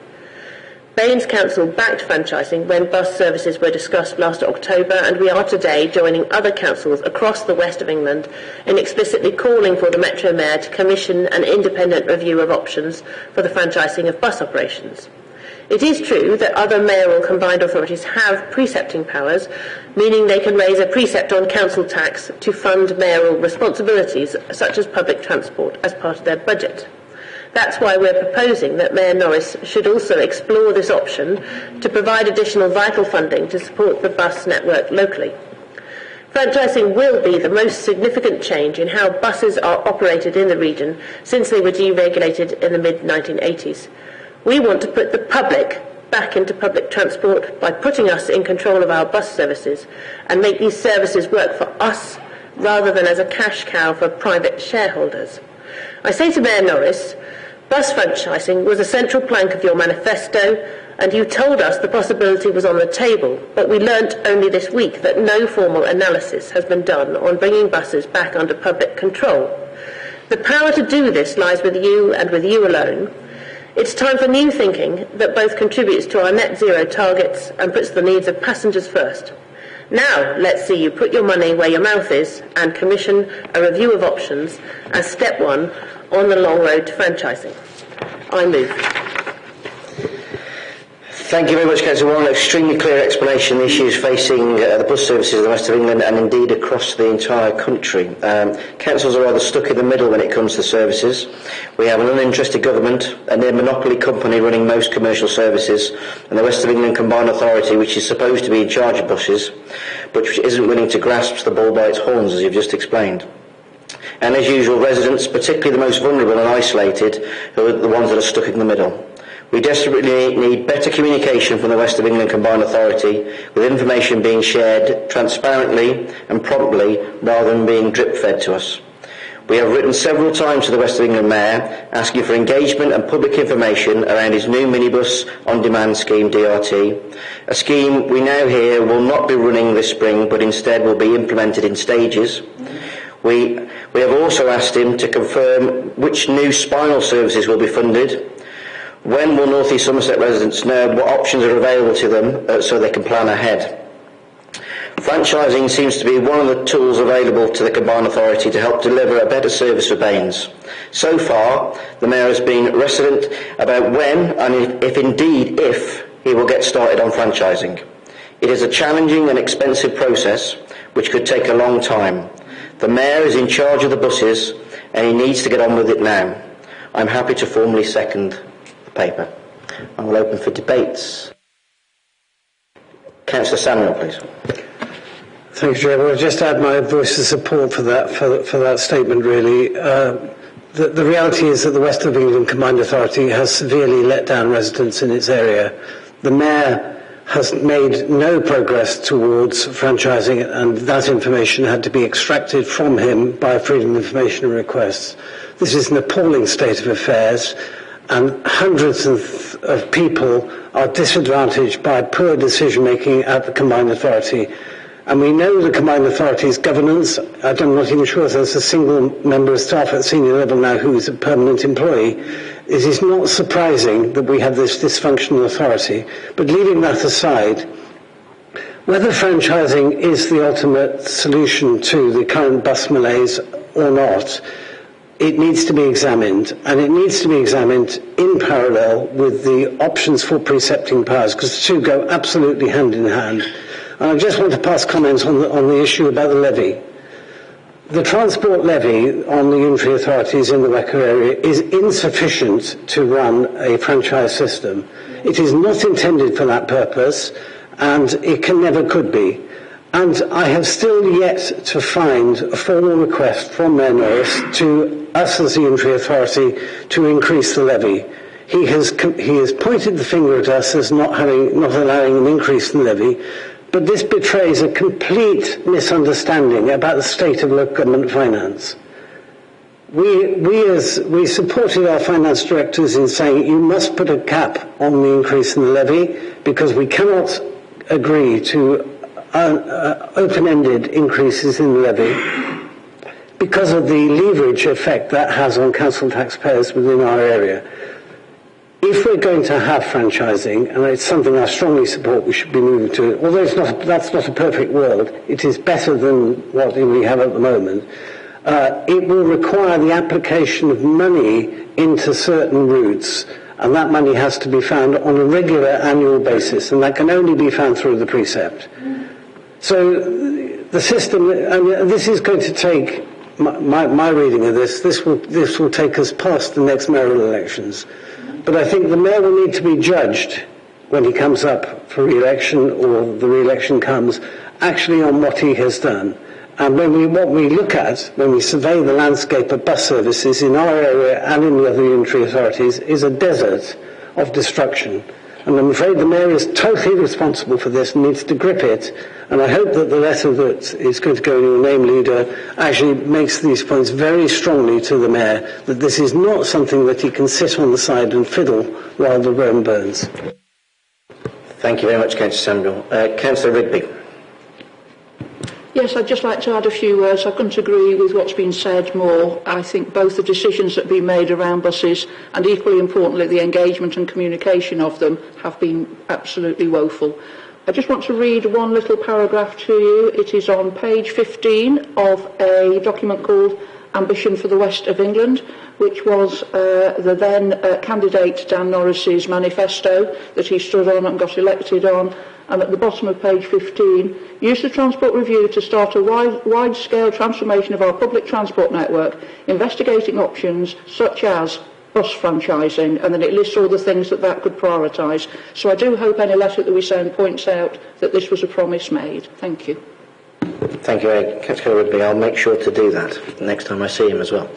Baines Council backed franchising when bus services were discussed last October, and we are today joining other councils across the West of England in explicitly calling for the Metro Mayor to commission an independent review of options for the franchising of bus operations. It is true that other mayoral combined authorities have precepting powers, meaning they can raise a precept on council tax to fund mayoral responsibilities such as public transport as part of their budget. That's why we're proposing that Mayor Norris should also explore this option to provide additional vital funding to support the bus network locally. Franchising will be the most significant change in how buses are operated in the region since they were deregulated in the mid-1980s. We want to put the public back into public transport by putting us in control of our bus services and make these services work for us rather than as a cash cow for private shareholders. I say to Mayor Norris, bus franchising was a central plank of your manifesto, and you told us the possibility was on the table, but we learnt only this week that no formal analysis has been done on bringing buses back under public control. The power to do this lies with you and with you alone. It's time for new thinking that both contributes to our net zero targets and puts the needs of passengers first. Now, let's see you put your money where your mouth is and commission a review of options as step one on the long road to franchising. I move. Thank you very much, Councillor Warren. Extremely clear explanation of the issues facing the bus services in the West of England and indeed across the entire country. Councils are rather stuck in the middle when it comes to services. We have an uninterested government, a near monopoly company running most commercial services, and the West of England Combined Authority, which is supposed to be in charge of buses, but which isn't willing to grasp the bull by its horns, as you've just explained. And as usual, residents, particularly the most vulnerable and isolated, are the ones that are stuck in the middle. We desperately need better communication from the West of England Combined Authority, with information being shared transparently and promptly rather than being drip-fed to us. We have written several times to the West of England Mayor asking for engagement and public information around his new minibus on-demand scheme, DRT, a scheme we now hear will not be running this spring but instead will be implemented in stages. We We have also asked him to confirm which new spinal services will be funded, when will North East Somerset residents know what options are available to them so they can plan ahead. Franchising seems to be one of the tools available to the Combined Authority to help deliver a better service for Baines. So far, the Mayor has been reticent about when and if he will get started on franchising. It is a challenging and expensive process which could take a long time. The Mayor is in charge of the buses and he needs to get on with it now. I'm happy to formally second the paper. I will open for debates. Councillor Samuel, please. Thank you, Chair. I'll just add my voice of support for that statement, really. The reality is that the West of England Combined Authority has severely let down residents in its area. The Mayor has made no progress towards franchising, and that information had to be extracted from him by Freedom of Information requests. This is an appalling state of affairs, and hundreds of people are disadvantaged by poor decision-making at the Combined Authority. And we know the Combined Authority's governance. I'm not even sure if there's a single member of staff at senior level now who is a permanent employee. It is not surprising that we have this dysfunctional authority. But leaving that aside, whether franchising is the ultimate solution to the current bus malaise or not, it needs to be examined, and it needs to be examined in parallel with the options for precepting powers, because the two go absolutely hand in hand. And I just want to pass comments on the issue about the levy. The transport levy on the unitary authorities in the Wecker area is insufficient to run a franchise system. It is not intended for that purpose, and it never could be. And I have still yet to find a formal request from Mayor Norris to us as the unitary authority to increase the levy. He has pointed the finger at us as not allowing an increase in the levy. But this betrays a complete misunderstanding about the state of local government finance. We supported our finance directors in saying you must put a cap on the increase in the levy because we cannot agree to open-ended increases in the levy because of the leverage effect that has on council taxpayers within our area. If we're going to have franchising, and it's something I strongly support we should be moving to, although that's not a perfect world, it is better than what we have at the moment, it will require the application of money into certain routes, and that money has to be found on a regular annual basis, and that can only be found through the precept. So the system, and this is going to take, my reading of this will take us past the next mayoral elections. But I think the Mayor will need to be judged when he comes up for re-election or the re-election comes, actually on what he has done. And what we look at, when we survey the landscape of bus services in our area and in the other unitary authorities, is a desert of destruction. And I'm afraid the Mayor is totally responsible for this and needs to grip it. And I hope that the letter that is going to go in your name, Leader, actually makes these points very strongly to the Mayor, that this is not something that he can sit on the side and fiddle while the Rome burns. Thank you very much, Councillor Samuel. Councillor Rigby. Yes, I'd just like to add a few words. I couldn't agree with what's been said more. I think both the decisions that have been made around buses and equally importantly the engagement and communication of them have been absolutely woeful. I just want to read one little paragraph to you. It is on page 15 of a document called Ambition for the West of England, which was the then candidate Dan Norris's manifesto that he stood on and got elected on. And at the bottom of page 15, use the Transport Review to start a wide-scale transformation of our public transport network, investigating options such as bus franchising, and then it lists all the things that could prioritise. So I do hope any letter that we send points out that this was a promise made. Thank you. Thank you, Councillor Rigby. I'll make sure to do that next time I see him as well.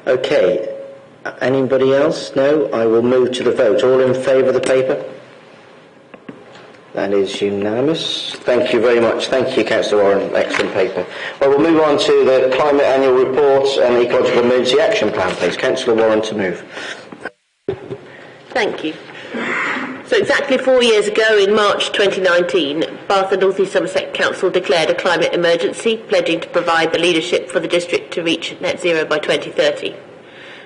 Okay. Anybody else? No? I will move to the vote. All in favour of the paper? That is unanimous. Thank you very much. Thank you, Councillor Warren. Excellent paper. Well, we'll move on to the Climate Annual Report and the Ecological Emergency Action Plan, please. Councillor Warren to move. Thank you. So So exactly 4 years ago, in March 2019, Bath and North East Somerset Council declared a climate emergency, pledging to provide the leadership for the district to reach net zero by 2030.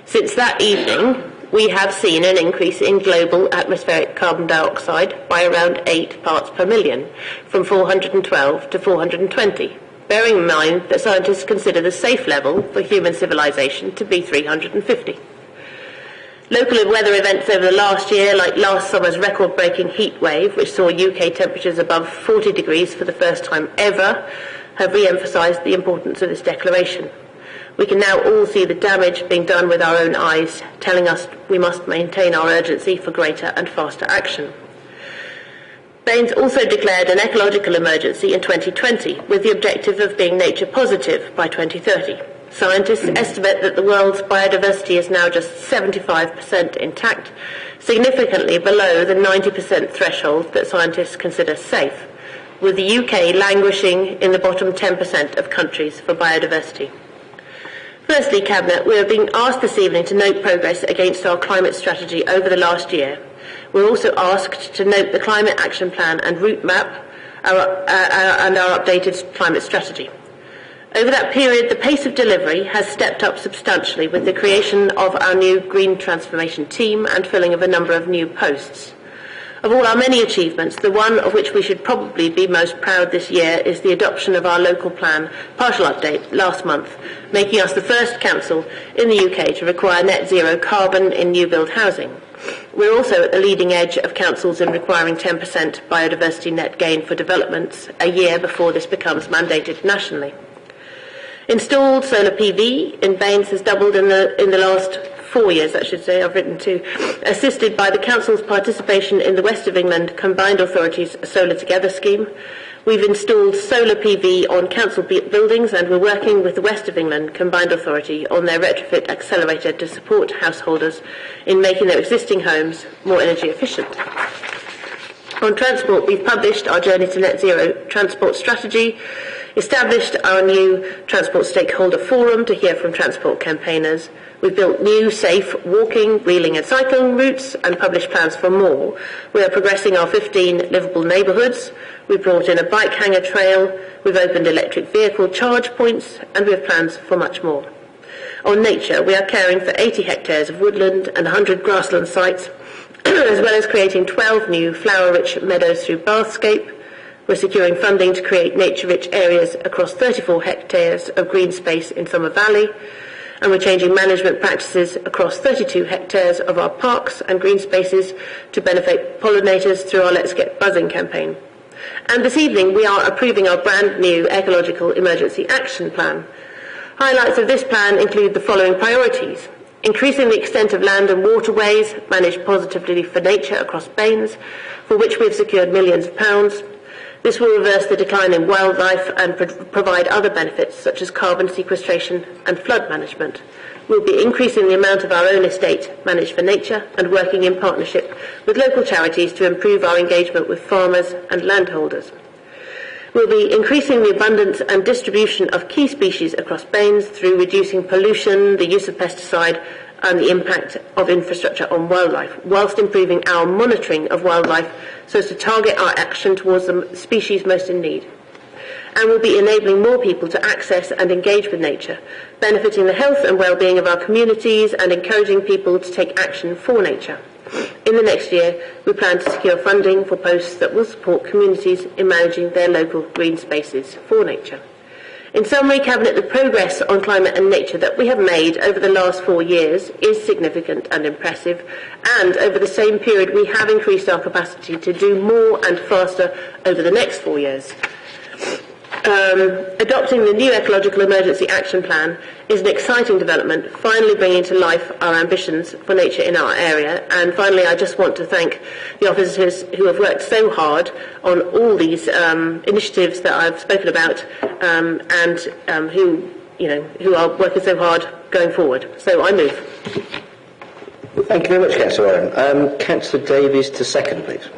Since that evening, we have seen an increase in global atmospheric carbon dioxide by around 8 parts per million, from 412 to 420, bearing in mind that scientists consider the safe level for human civilization to be 350. Local weather events over the last year, like last summer's record-breaking heat wave, which saw UK temperatures above 40 degrees for the first time ever, have re-emphasised the importance of this declaration. We can now all see the damage being done with our own eyes, telling us we must maintain our urgency for greater and faster action. Baines also declared an ecological emergency in 2020, with the objective of being nature positive by 2030. Scientists estimate that the world's biodiversity is now just 75% intact, significantly below the 90% threshold that scientists consider safe, with the UK languishing in the bottom 10% of countries for biodiversity. Firstly, Cabinet, we are being asked this evening to note progress against our climate strategy over the last year. We're also asked to note the Climate Action Plan and route map and our updated climate strategy. Over that period, the pace of delivery has stepped up substantially with the creation of our new Green Transformation team and filling of a number of new posts. Of all our many achievements, the one of which we should probably be most proud this year is the adoption of our local plan partial update last month, making us the first council in the UK to require net zero carbon in new build housing. We're also at the leading edge of councils in requiring 10% biodiversity net gain for developments a year before this becomes mandated nationally. Installed solar PV in Baines has doubled in the last 4 years, I should say, I've written two, assisted by the Council's participation in the West of England Combined Authorities Solar Together scheme. We've installed solar PV on council buildings, and we're working with the West of England Combined Authority on their retrofit accelerator to support householders in making their existing homes more energy efficient. On transport, we've published our Journey to Net Zero transport strategy, established our new Transport Stakeholder Forum to hear from transport campaigners. We've built new, safe walking, wheeling and cycling routes and published plans for more. We are progressing our 15 livable neighbourhoods. We've brought in a bike hanger trail. We've opened electric vehicle charge points, and we have plans for much more. On nature, we are caring for 80 hectares of woodland and 100 grassland sites, as well as creating 12 new flower-rich meadows through Bathscape. We're securing funding to create nature-rich areas across 34 hectares of green space in Somer Valley, and we're changing management practices across 32 hectares of our parks and green spaces to benefit pollinators through our Let's Get Buzzing campaign. And this evening we are approving our brand new Ecological Emergency Action Plan. Highlights of this plan include the following priorities: increasing the extent of land and waterways managed positively for nature across Baines, for which we have secured millions of pounds. This will reverse the decline in wildlife and provide other benefits such as carbon sequestration and flood management. We'll be increasing the amount of our own estate managed for nature and working in partnership with local charities to improve our engagement with farmers and landholders. We'll be increasing the abundance and distribution of key species across Baines through reducing pollution, the use of pesticide and the impact of infrastructure on wildlife, whilst improving our monitoring of wildlife so as to target our action towards the species most in need. And we'll be enabling more people to access and engage with nature, benefiting the health and well-being of our communities and encouraging people to take action for nature. In the next year, we plan to secure funding for posts that will support communities in managing their local green spaces for nature. In summary, Cabinet, the progress on climate and nature that we have made over the last 4 years is significant and impressive, and over the same period we have increased our capacity to do more and faster over the next 4 years. Adopting the new Ecological Emergency Action Plan is an exciting development, finally bringing to life our ambitions for nature in our area. And finally, I just want to thank the officers who have worked so hard on all these initiatives that I've spoken about, and who are working so hard going forward. So I move. Thank you very much, Councillor Warren. Councillor Davies to second, please.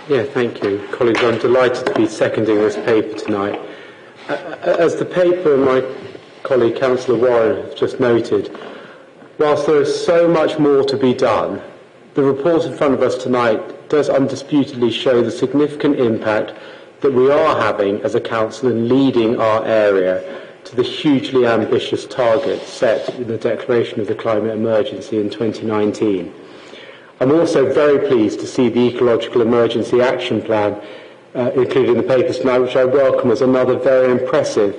Yeah, thank you. Colleagues, I'm delighted to be seconding this paper tonight. As the paper and my colleague Councillor Warren have just noted, whilst there is so much more to be done, the report in front of us tonight does undisputedly show the significant impact that we are having as a council in leading our area to the hugely ambitious targets set in the declaration of the climate emergency in 2019. I'm also very pleased to see the Ecological Emergency Action Plan included in the papers tonight, which I welcome as another very impressive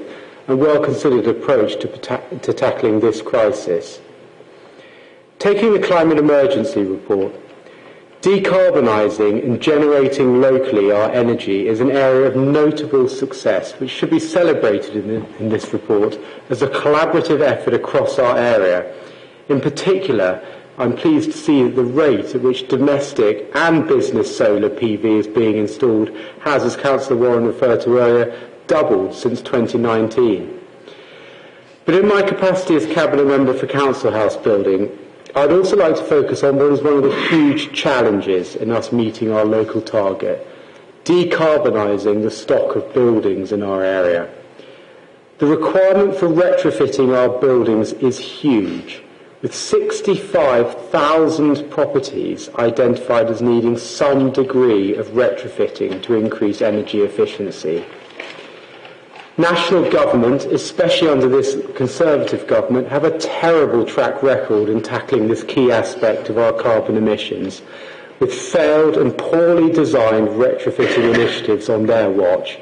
and well-considered approach to tackling this crisis. Taking the climate emergency report, decarbonising and generating locally our energy is an area of notable success which should be celebrated in this report as a collaborative effort across our area. In particular, I'm pleased to see that the rate at which domestic and business solar PV is being installed has, as Councillor Warren referred to earlier, doubled since 2019. But in my capacity as Cabinet Member for Council House Building, I'd also like to focus on what is one of the huge challenges in us meeting our local target, decarbonising the stock of buildings in our area. The requirement for retrofitting our buildings is huge, with 65,000 properties identified as needing some degree of retrofitting to increase energy efficiency. National government, especially under this Conservative government, have a terrible track record in tackling this key aspect of our carbon emissions, with failed and poorly designed retrofitting initiatives on their watch.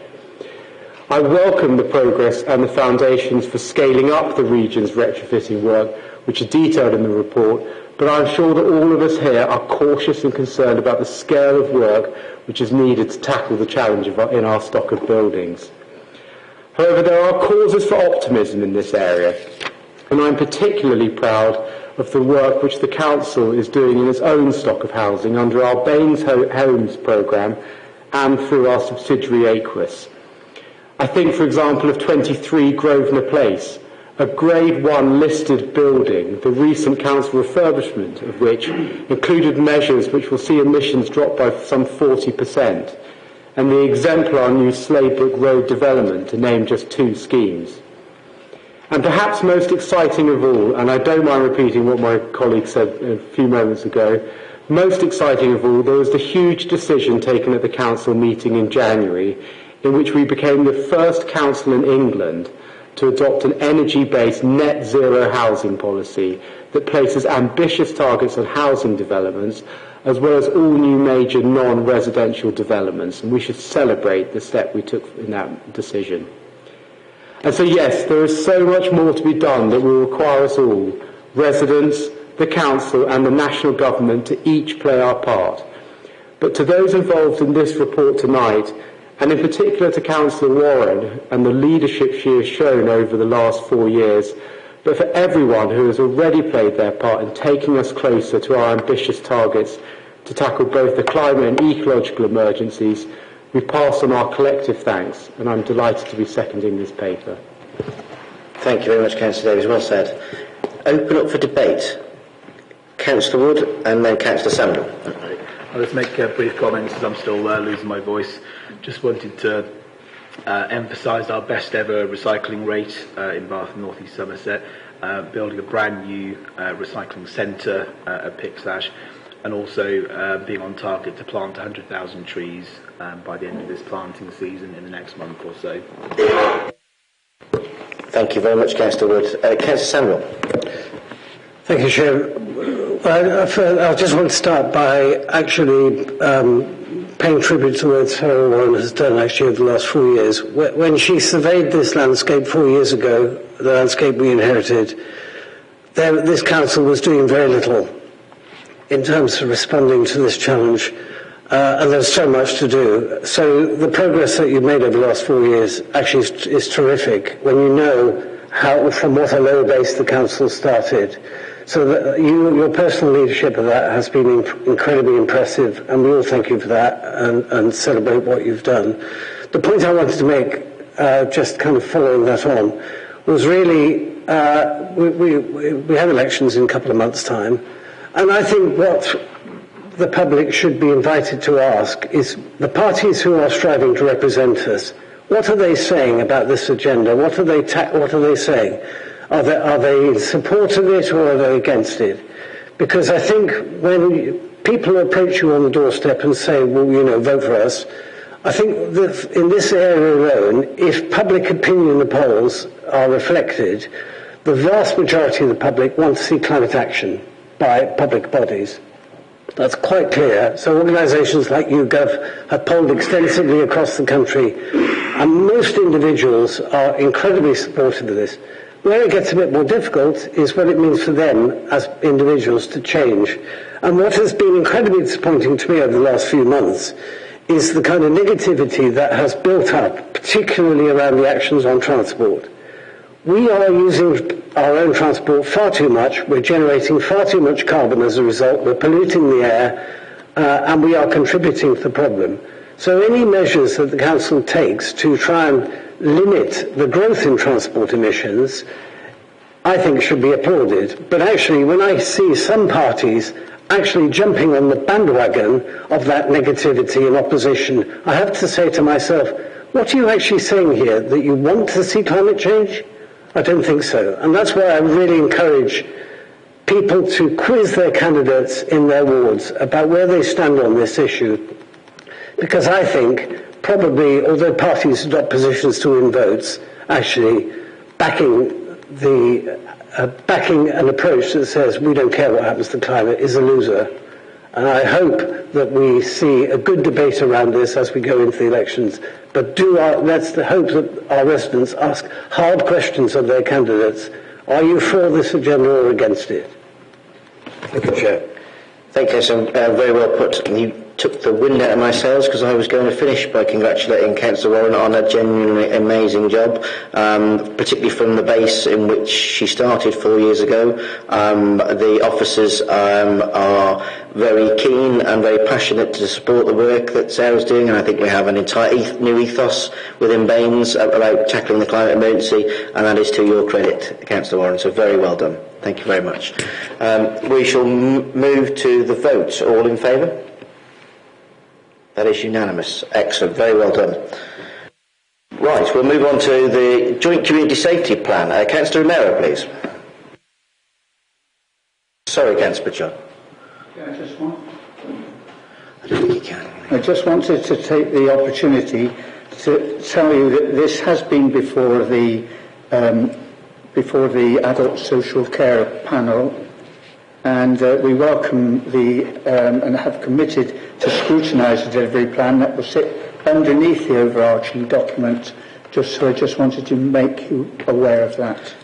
I welcome the progress and the foundations for scaling up the region's retrofitting work, which are detailed in the report, but I'm sure that all of us here are cautious and concerned about the scale of work which is needed to tackle the challenge in our stock of buildings. However, there are causes for optimism in this area, and I'm particularly proud of the work which the Council is doing in its own stock of housing under our Baines Homes programme and through our subsidiary Aquis. I think, for example, of 23 Grosvenor Place, a Grade 1 listed building, the recent council refurbishment of which included measures which will see emissions drop by some 40%, and the exemplar new Sladebrook Road development, to name just two schemes. And perhaps most exciting of all, and I don't mind repeating what my colleague said a few moments ago, most exciting of all, there was the huge decision taken at the council meeting in January, in which we became the first council in England to adopt an energy-based net zero housing policy that places ambitious targets on housing developments as well as all new major non-residential developments, and we should celebrate the step we took in that decision. And so yes, there is so much more to be done that will require us all, residents, the council and the national government, to each play our part. But to those involved in this report tonight, and in particular to Councillor Warren and the leadership she has shown over the last 4 years, but for everyone who has already played their part in taking us closer to our ambitious targets to tackle both the climate and ecological emergencies, we pass on our collective thanks, and I'm delighted to be seconding this paper. Thank you very much, Councillor Davies. Well said. Open up for debate. Councillor Wood and then Councillor Samuel. I'll just make brief comments as I'm still losing my voice. Just wanted to emphasise our best ever recycling rate in Bath and North East Somerset, building a brand new recycling centre at Pixash, and also being on target to plant 100,000 trees by the end of this planting season in the next month or so. Thank you very much, Councillor Wood. Councillor Samuel. Thank you, Chair. I just want to start by actually paying tribute to what Sarah Warren has done actually over the last 4 years. When she surveyed this landscape 4 years ago, the landscape we inherited, this council was doing very little in terms of responding to this challenge, and there's so much to do. So the progress that you've made over the last 4 years actually is terrific when you know how, from what a low base the council started. So that your personal leadership of that has been incredibly impressive, and we all thank you for that and celebrate what you've done. The point I wanted to make, just kind of following that on, was really we have elections in a couple of months' time, and I think what the public should be invited to ask is the parties who are striving to represent us, what are they saying about this agenda? What are they saying? Are they in support of it or are they against it? Because I think when people who approach you on the doorstep and say, well, vote for us, I think that in this area alone, if public opinion in the polls are reflected, the vast majority of the public want to see climate action by public bodies. That's quite clear. So organisations like YouGov have polled extensively across the country, and most individuals are incredibly supportive of this. Where it gets a bit more difficult is what it means for them as individuals to change. And what has been incredibly disappointing to me over the last few months is the kind of negativity that has built up, particularly around the actions on transport. We are using our own transport far too much, we're generating far too much carbon as a result, we're polluting the air, and we are contributing to the problem. So any measures that the Council takes to try and limit the growth in transport emissions, I think should be applauded. But actually, when I see some parties actually jumping on the bandwagon of that negativity and opposition, I have to say to myself, what are you actually saying here? That you want to see climate change? I don't think so. And that's why I really encourage people to quiz their candidates in their wards about where they stand on this issue. Because I think probably, although parties adopt positions to win votes, actually backing an approach that says we don't care what happens to climate is a loser. And I hope that we see a good debate around this as we go into the elections. But let's hope that our residents ask hard questions of their candidates. Are you for this agenda or against it? Thank you, Chair. Thank you, so very well put. You took the wind out of my sails because I was going to finish by congratulating Councillor Warren on a genuinely amazing job, particularly from the base in which she started 4 years ago. The officers are very keen and very passionate to support the work that Sarah's doing, and I think we have an entire new ethos within Baines about tackling the climate emergency, and that is to your credit, Councillor Warren, so very well done. Thank you very much. We shall move to the vote. All in favour? That is unanimous. Excellent. Very well done. Right, we'll move on to the Joint Community Safety Plan. Councillor Romero, please. Sorry, Councillor John. I just wanted to take the opportunity to tell you that this has been before the Adult Social Care Panel, and we welcome and have committed to scrutinise the delivery plan that will sit underneath the overarching document. So I just wanted to make you aware of that.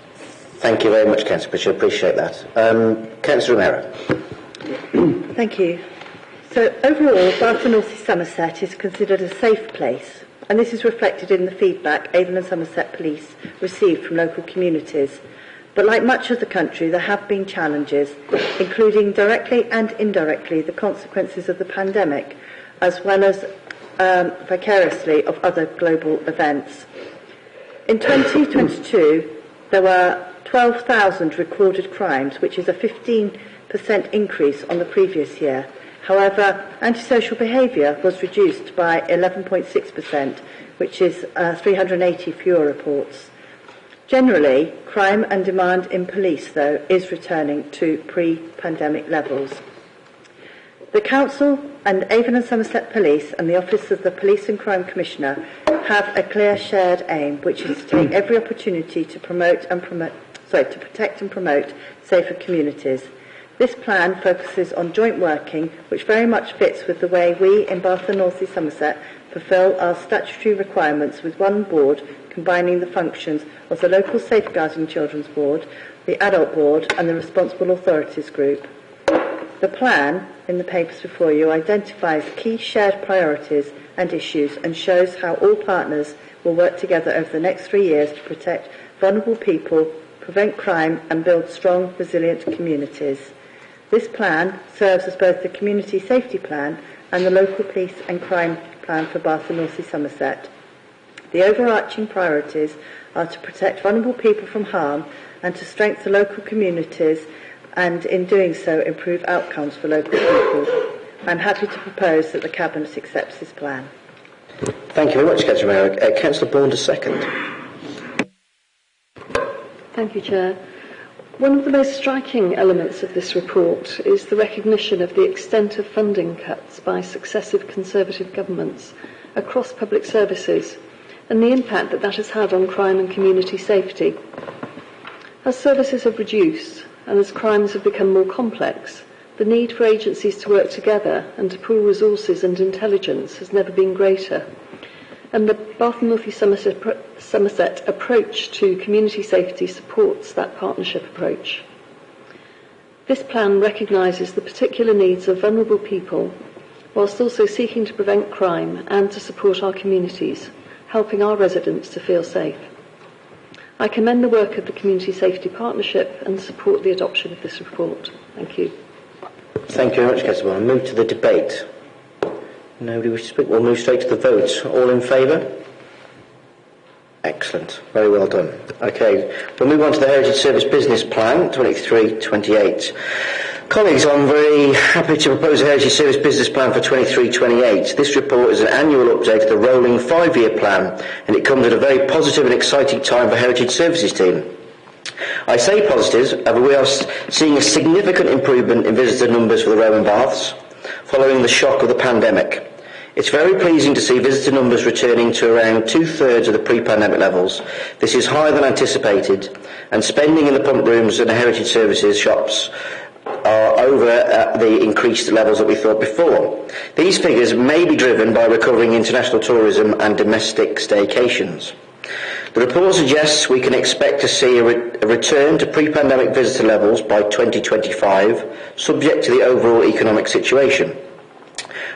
Thank you very much, Councillor Bishop. Appreciate that. Councillor Romero. Thank you. So overall, Bath and North East Somerset is considered a safe place, and this is reflected in the feedback Avon and Somerset Police received from local communities. But like much of the country, there have been challenges, including directly and indirectly the consequences of the pandemic, as well as vicariously of other global events. In 2022, there were 12,000 recorded crimes, which is a 15% increase on the previous year. However, antisocial behaviour was reduced by 11.6%, which is 380 fewer reports. Generally, crime and demand in police, though, is returning to pre-pandemic levels. The Council and Avon and Somerset Police and the Office of the Police and Crime Commissioner have a clear shared aim, which is to take every opportunity to protect and promote safer communities. This plan focuses on joint working, which very much fits with the way we in Bath and North East Somerset fulfil our statutory requirements with one board combining the functions of the local Safeguarding Children's Board, the Adult Board and the Responsible Authorities Group. The plan, in the papers before you, identifies key shared priorities and issues and shows how all partners will work together over the next 3 years to protect vulnerable people, prevent crime and build strong, resilient communities. This plan serves as both the Community Safety Plan and the Local Police and Crime Plan for Bath and North East Somerset. The overarching priorities are to protect vulnerable people from harm and to strengthen local communities and, in doing so, improve outcomes for local people. I'm happy to propose that the Cabinet accepts this plan. Thank you very much, Councillor Romero. Councillor Bourne, a second. Thank you, Chair. One of the most striking elements of this report is the recognition of the extent of funding cuts by successive Conservative governments across public services and the impact that that has had on crime and community safety. As services have reduced and as crimes have become more complex, the need for agencies to work together and to pool resources and intelligence has never been greater. And the Bath and North East Somerset approach to community safety supports that partnership approach. This plan recognises the particular needs of vulnerable people, whilst also seeking to prevent crime and to support our communities, helping our residents to feel safe. I commend the work of the Community Safety Partnership and support the adoption of this report. Thank you. Thank you very much, Councillor Bourne. I'll move to the debate. Nobody wishes to speak? We'll move straight to the vote. All in favour? Excellent. Very well done. Okay, we'll move on to the Heritage Service Business Plan 23-28. Colleagues, I'm very happy to propose a Heritage Service Business Plan for 23-28. This report is an annual update of the rolling 5-year plan, and it comes at a very positive and exciting time for Heritage Services team. I say positive, however, we are seeing a significant improvement in visitor numbers for the Roman Baths following the shock of the pandemic. It's very pleasing to see visitor numbers returning to around 2/3 of the pre-pandemic levels. This is higher than anticipated, and spending in the pump rooms and the Heritage Services shops are over the increased levels that we thought before. These figures may be driven by recovering international tourism and domestic staycations. The report suggests we can expect to see a return to pre-pandemic visitor levels by 2025, subject to the overall economic situation.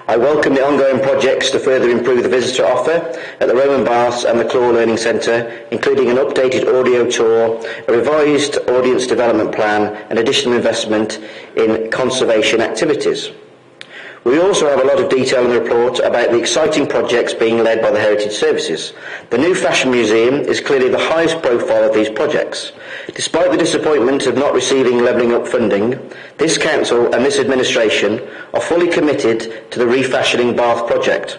I welcome the ongoing projects to further improve the visitor offer at the Roman Baths and the Claw Learning Centre, including an updated audio tour, a revised audience development plan and additional investment in conservation activities. We also have a lot of detail in the report about the exciting projects being led by the Heritage Services. The new Fashion Museum is clearly the highest profile of these projects. Despite the disappointment of not receiving Levelling Up funding, this Council and this administration are fully committed to the Refashioning Bath project.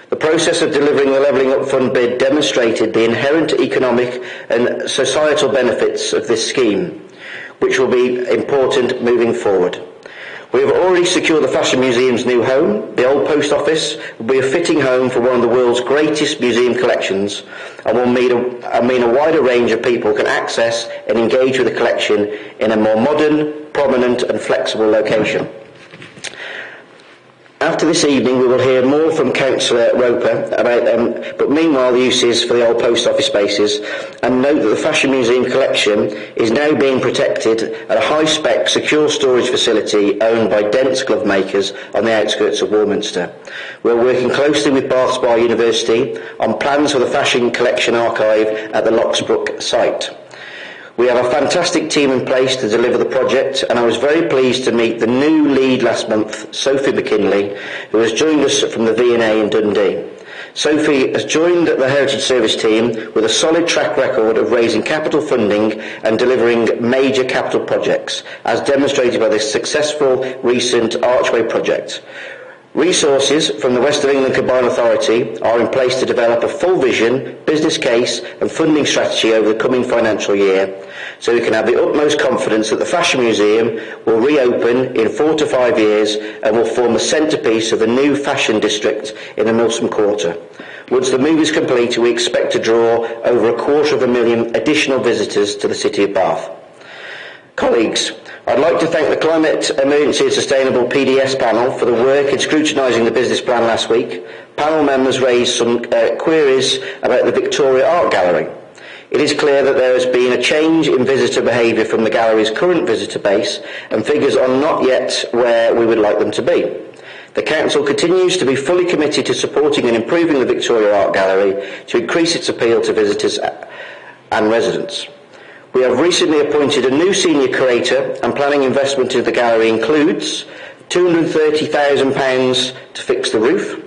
The process of delivering the Levelling Up Fund bid demonstrated the inherent economic and societal benefits of this scheme, which will be important moving forward. We have already secured the Fashion Museum's new home. The old post office will be a fitting home for one of the world's greatest museum collections and will mean a wider range of people can access and engage with the collection in a more modern, prominent and flexible location. After this evening we will hear more from Councillor Roper about but meanwhile the uses for the old post office spaces, and note that the Fashion Museum collection is now being protected at a high-spec secure storage facility owned by Dents Glove Makers on the outskirts of Warminster. We are working closely with Bath Spa University on plans for the fashion collection archive at the Locksbrook site. We have a fantastic team in place to deliver the project, and I was very pleased to meet the new lead last month, Sophie McKinley, who has joined us from the V&A in Dundee. Sophie has joined the Heritage Service team with a solid track record of raising capital funding and delivering major capital projects, as demonstrated by this successful recent Archway project. Resources from the West of England Combined Authority are in place to develop a full vision, business case and funding strategy over the coming financial year, so we can have the utmost confidence that the Fashion Museum will reopen in 4 to 5 years and will form the centrepiece of the new fashion district in the Milsom Quarter. Once the move is complete, we expect to draw over 250,000 additional visitors to the City of Bath. Colleagues, I'd like to thank the Climate Emergency and Sustainable PDS panel for the work in scrutinising the business plan last week. Panel members raised some queries about the Victoria Art Gallery. It is clear that there has been a change in visitor behaviour from the gallery's current visitor base, and figures are not yet where we would like them to be. The Council continues to be fully committed to supporting and improving the Victoria Art Gallery to increase its appeal to visitors and residents. We have recently appointed a new senior curator, and planning investment into the gallery includes £230,000 to fix the roof,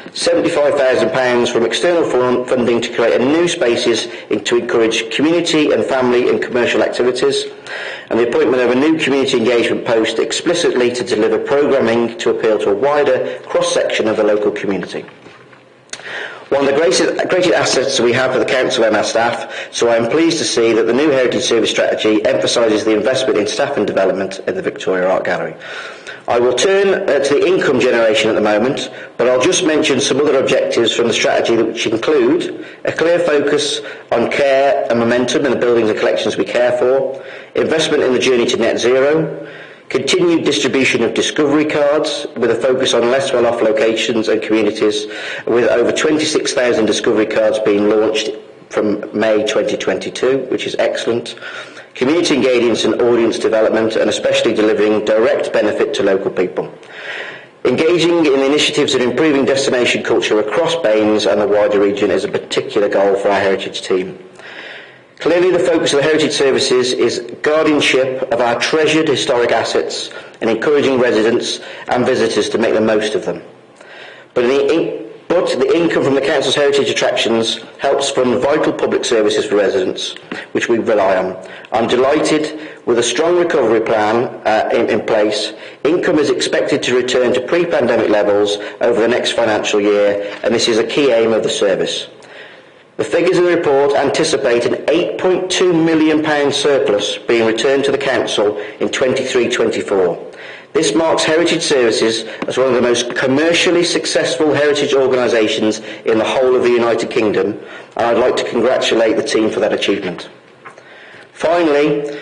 £75,000 from external funding to create new spaces to encourage community and family and commercial activities, and the appointment of a new community engagement post explicitly to deliver programming to appeal to a wider cross-section of the local community. One of the greatest assets we have for the Council and our staff, so I am pleased to see that the new Heritage Service Strategy emphasises the investment in staff and development at the Victoria Art Gallery. I will turn to the income generation at the moment, but I'll just mention some other objectives from the strategy which include a clear focus on care and momentum in the buildings and collections we care for, investment in the journey to net zero, continued distribution of discovery cards with a focus on less well-off locations and communities, with over 26,000 discovery cards being launched from May 2022, which is excellent. Community engagement and audience development, and especially delivering direct benefit to local people. Engaging in initiatives and improving destination culture across Baines and the wider region is a particular goal for our heritage team. Clearly, the focus of the Heritage Services is guardianship of our treasured historic assets and encouraging residents and visitors to make the most of them. But the income from the Council's heritage attractions helps fund vital public services for residents, which we rely on. I'm delighted with a strong recovery plan in place. Income is expected to return to pre-pandemic levels over the next financial year, and this is a key aim of the service. The figures in the report anticipate an £8.2 million surplus being returned to the Council in 23-24. This marks Heritage Services as one of the most commercially successful heritage organisations in the whole of the United Kingdom, and I'd like to congratulate the team for that achievement. Finally,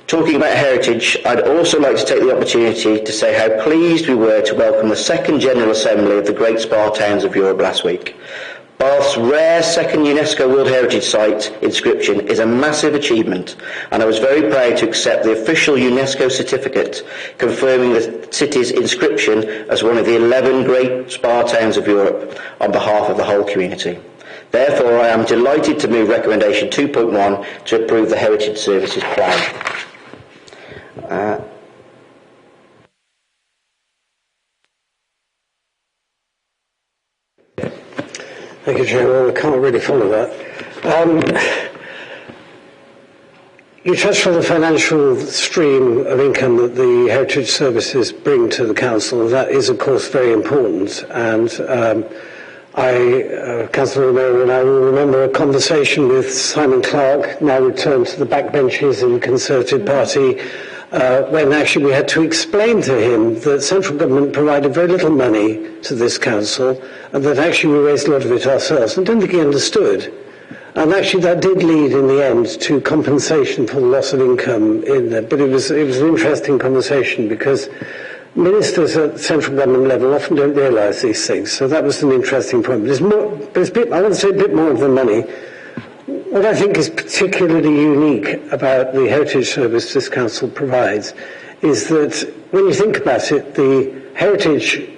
talking about heritage, I'd also like to take the opportunity to say how pleased we were to welcome the second General Assembly of the Great Spa Towns of Europe last week. Bath's rare second UNESCO World Heritage Site inscription is a massive achievement, and I was very proud to accept the official UNESCO certificate confirming the city's inscription as one of the 11 Great Spa Towns of Europe on behalf of the whole community. Therefore, I am delighted to move recommendation 2.1 to approve the Heritage Services Plan. Thank you, Chairman. I can't really follow that. You touched on the financial stream of income that the Heritage Services bring to the Council. That is, of course, very important. And Councillor Romero and I will remember a conversation with Simon Clarke, now returned to the backbenches in the Conservative Party, when actually we had to explain to him that central government provided very little money to this council and that actually we raised a lot of it ourselves. I don't think he understood. And actually that did lead in the end to compensation for the loss of income in there. But it was an interesting conversation because ministers at central government level often don't realise these things. So that was an interesting point. But I want to say a bit more of the money. What I think is particularly unique about the Heritage Service this Council provides is that when you think about it, the heritage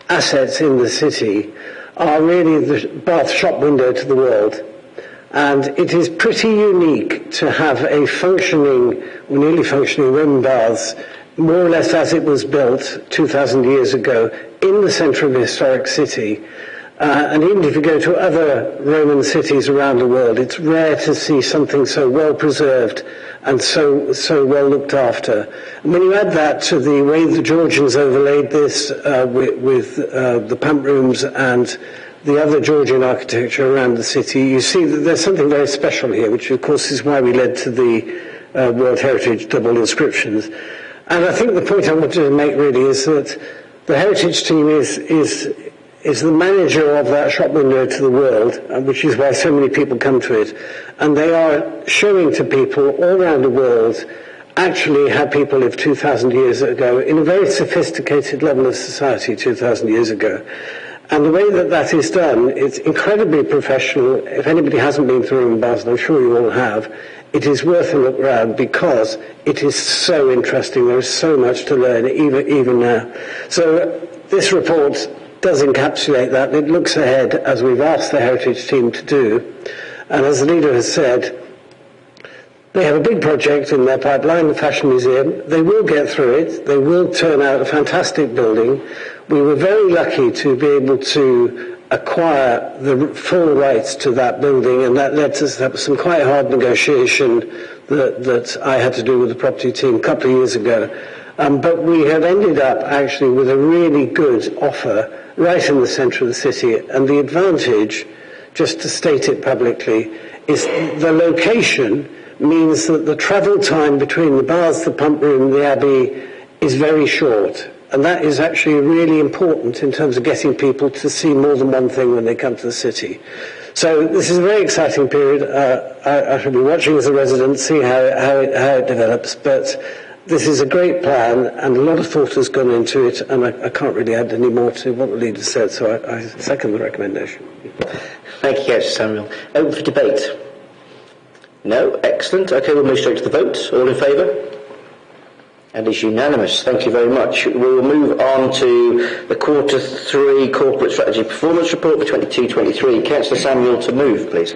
assets in the city are really the Bath shop window to the world. And it is pretty unique to have a functioning, or nearly functioning Roman baths, more or less as it was built 2,000 years ago, in the centre of a historic city. And even if you go to other Roman cities around the world, it's rare to see something so well preserved and so well looked after. And when you add that to the way the Georgians overlaid this with the pump rooms and the other Georgian architecture around the city, you see that there's something very special here, which of course is why we led to the World Heritage double inscriptions. And I think the point I wanted to make really is that the heritage team is the manager of that shop window to the world, which is why so many people come to it. And they are showing to people all around the world actually how people lived 2,000 years ago in a very sophisticated level of society 2,000 years ago. And the way that that is done, it's incredibly professional. If anybody hasn't been through Roman baths, and I'm sure you all have, it is worth a look around because it is so interesting. There is so much to learn, even now. So this report does encapsulate that. It looks ahead, as we've asked the Heritage team to do. And as the leader has said, they have a big project in their pipeline, the Fashion Museum. They will get through it. They will turn out a fantastic building. We were very lucky to be able to acquire the full rights to that building, and that led to some quite hard negotiation that I had to do with the property team a couple of years ago. But we have ended up actually with a really good offer right in the centre of the city, and the advantage just to state it publicly, is the location means that the travel time between the baths, the pump room, and the Abbey is very short. And that is actually really important in terms of getting people to see more than one thing when they come to the city. So this is a very exciting period. I shall be watching as a resident, see how it develops. But this is a great plan, and a lot of thought has gone into it, and I can't really add any more to what the leader said, so I second the recommendation. Thank you, Councillor Samuel. Open for debate? No? Excellent. Okay, we'll move straight to the vote. All in favour? And it's unanimous. Thank you very much. We will move on to the Q3 Corporate Strategy Performance Report for 22-23. Councillor Samuel to move, please.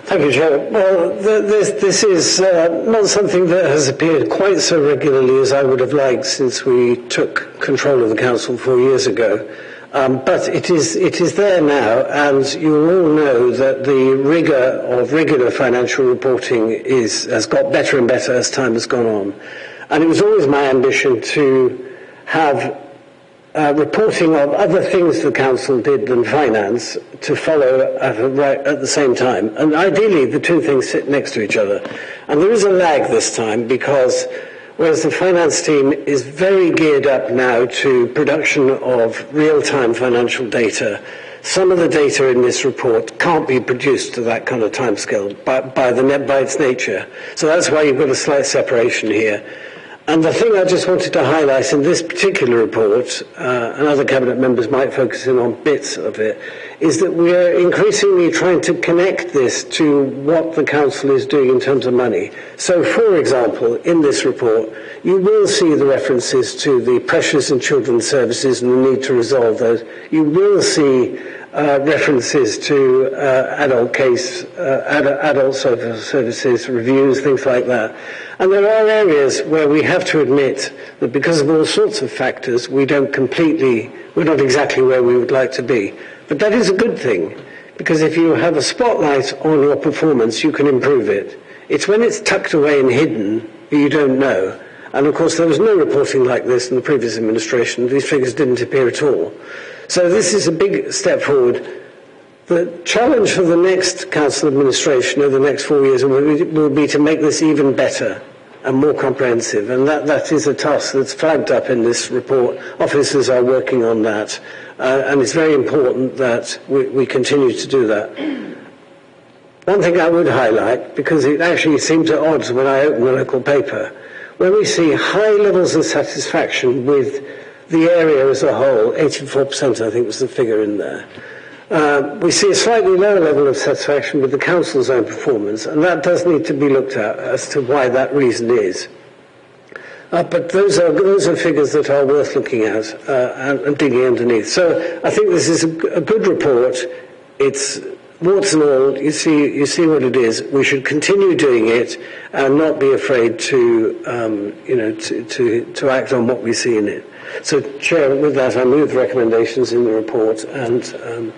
Thank you, Chair. Well, this is not something that has appeared quite so regularly as I would have liked since we took control of the Council 4 years ago. But it is there now, and you all know that the rigour of regular financial reporting has got better and better as time has gone on. And it was always my ambition to have reporting of other things the Council did than finance to follow at the same time. And ideally, the two things sit next to each other. And there is a lag this time because whereas the finance team is very geared up now to production of real-time financial data, some of the data in this report can't be produced to that kind of timescale by its nature. So that's why you've got a slight separation here. And the thing I just wanted to highlight in this particular report, and other Cabinet members might focus in on bits of it, is that we are increasingly trying to connect this to what the Council is doing in terms of money. So, for example, in this report, you will see the references to the pressures in children's services and the need to resolve those. You will see references to adult social services, reviews, things like that. And there are areas where we have to admit that because of all sorts of factors, we're not exactly where we would like to be. But that is a good thing, because if you have a spotlight on your performance, you can improve it. It's when it's tucked away and hidden that you don't know. And of course, there was no reporting like this in the previous administration. These figures didn't appear at all. So this is a big step forward. The challenge for the next Council administration over the next 4 years will be to make this even better and more comprehensive. And that is a task that's flagged up in this report. Officers are working on that. And it's very important that we continue to do that. One thing I would highlight, because it actually seemed at odds when I opened the local paper, when we see high levels of satisfaction with the area as a whole, 84% I think was the figure in there, we see a slightly lower level of satisfaction with the Council's own performance, and that does need to be looked at as to why that reason is. But those are figures that are worth looking at and digging underneath. So I think this is a good report. It's warts and all. You see what it is. We should continue doing it and not be afraid to act on what we see in it. So, Chair, with that, I move the recommendations in the report and.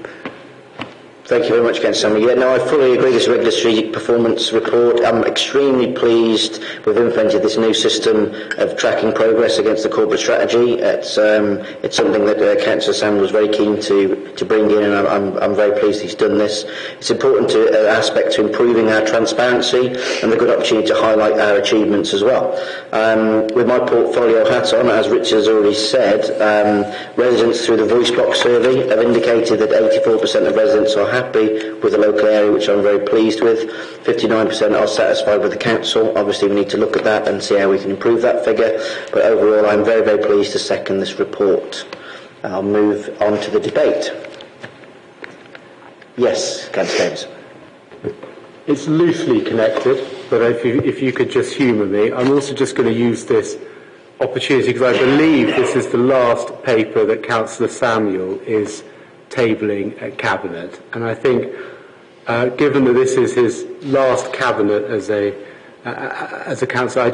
Thank you very much, Councillor Samuel. Yeah, no, I fully agree with this regulatory performance report. I'm extremely pleased we've implemented this new system of tracking progress against the corporate strategy. It's something that Councillor Samuel was very keen to bring in, and I'm very pleased he's done this. It's important aspect to improving our transparency and a good opportunity to highlight our achievements as well. With my portfolio hat on, as Richard has already said, residents through the Voice Box survey have indicated that 84% of residents are happy with the local area, which I'm very pleased with. 59% are satisfied with the council. Obviously we need to look at that and see how we can improve that figure, but overall I'm very, very pleased to second this report. I'll move on to the debate. Yes, Councillor Davis. It's loosely connected, but if you could just humour me, I'm also just going to use this opportunity because I believe this is the last paper that Councillor Samuel is tabling at Cabinet, and I think given that this is his last Cabinet as a councillor,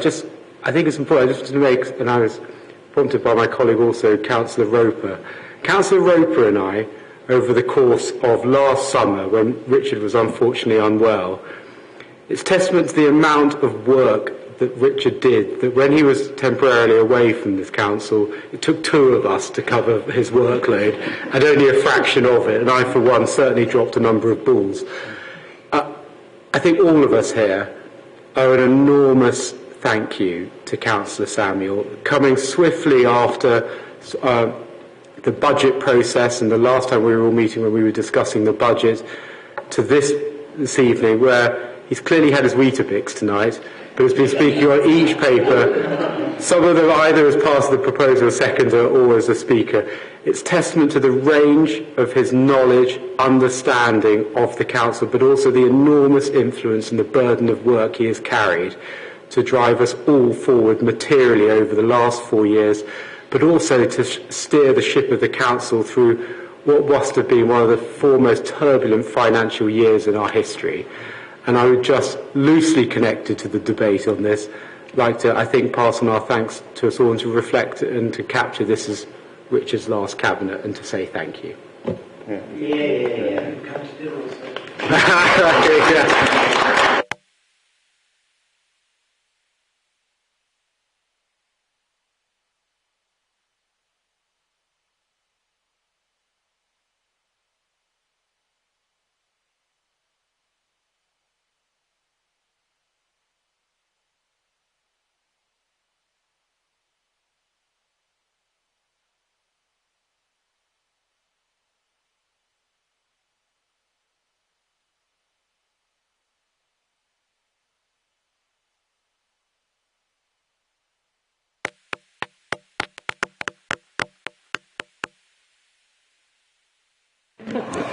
I think it's important. I just want to make, and I was prompted by my colleague also, Councillor Roper. Councillor Roper and I, over the course of last summer, when Richard was unfortunately unwell, it's testament to the amount of work that Richard did, that when he was temporarily away from this council, it took two of us to cover his workload, and only a fraction of it, and I, for one, certainly dropped a number of balls. I think all of us here owe an enormous thank you to Councillor Samuel, coming swiftly after the budget process and the last time we were all meeting when we were discussing the budget, to this evening, where he's clearly had his Weetabix tonight, but has been speaking on each paper, some of them either as part of the proposal seconder or as a speaker. It's testament to the range of his knowledge, understanding of the council, but also the enormous influence and the burden of work he has carried to drive us all forward materially over the last 4 years, but also to steer the ship of the council through what must have been one of the foremost turbulent financial years in our history. And I would just, loosely connected to the debate on this, like to, I think, pass on our thanks to us all and to reflect and to capture this as Richard's last cabinet and to say thank you. Yeah. Come to do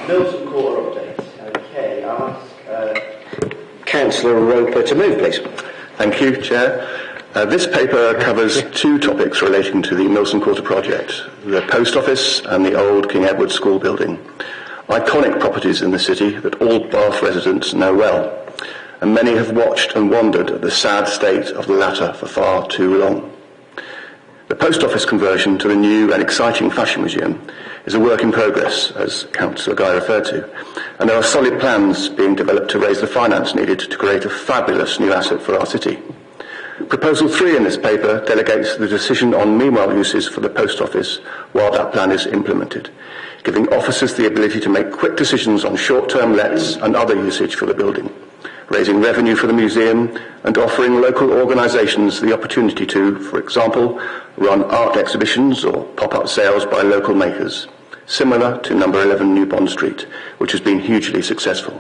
Milton Court update. Okay, I'll ask Councillor Roper to move, please. Thank you, Chair. This paper covers two topics relating to the Milton Quarter project, the post office and the old King Edward School building. Iconic properties in the city that all Bath residents know well, and many have watched and wondered at the sad state of the latter for far too long. The post office conversion to the new and exciting Fashion Museum is a work in progress, as Councillor Guy referred to, and there are solid plans being developed to raise the finance needed to create a fabulous new asset for our city. Proposal 3 in this paper delegates the decision on meanwhile uses for the post office while that plan is implemented, giving officers the ability to make quick decisions on short-term lets and other usage for the building, raising revenue for the museum and offering local organisations the opportunity to, for example, run art exhibitions or pop-up sales by local makers, similar to number 11 New Bond Street, which has been hugely successful.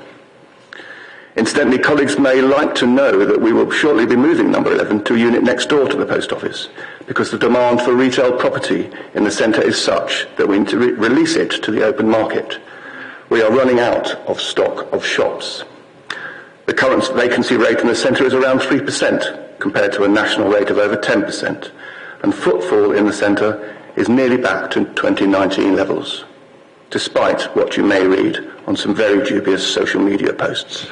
Incidentally, colleagues may like to know that we will shortly be moving number 11 to a unit next door to the post office, because the demand for retail property in the centre is such that we need to release it to the open market. We are running out of stock of shops. The current vacancy rate in the centre is around 3%, compared to a national rate of over 10%, and footfall in the centre is nearly back to 2019 levels, despite what you may read on some very dubious social media posts.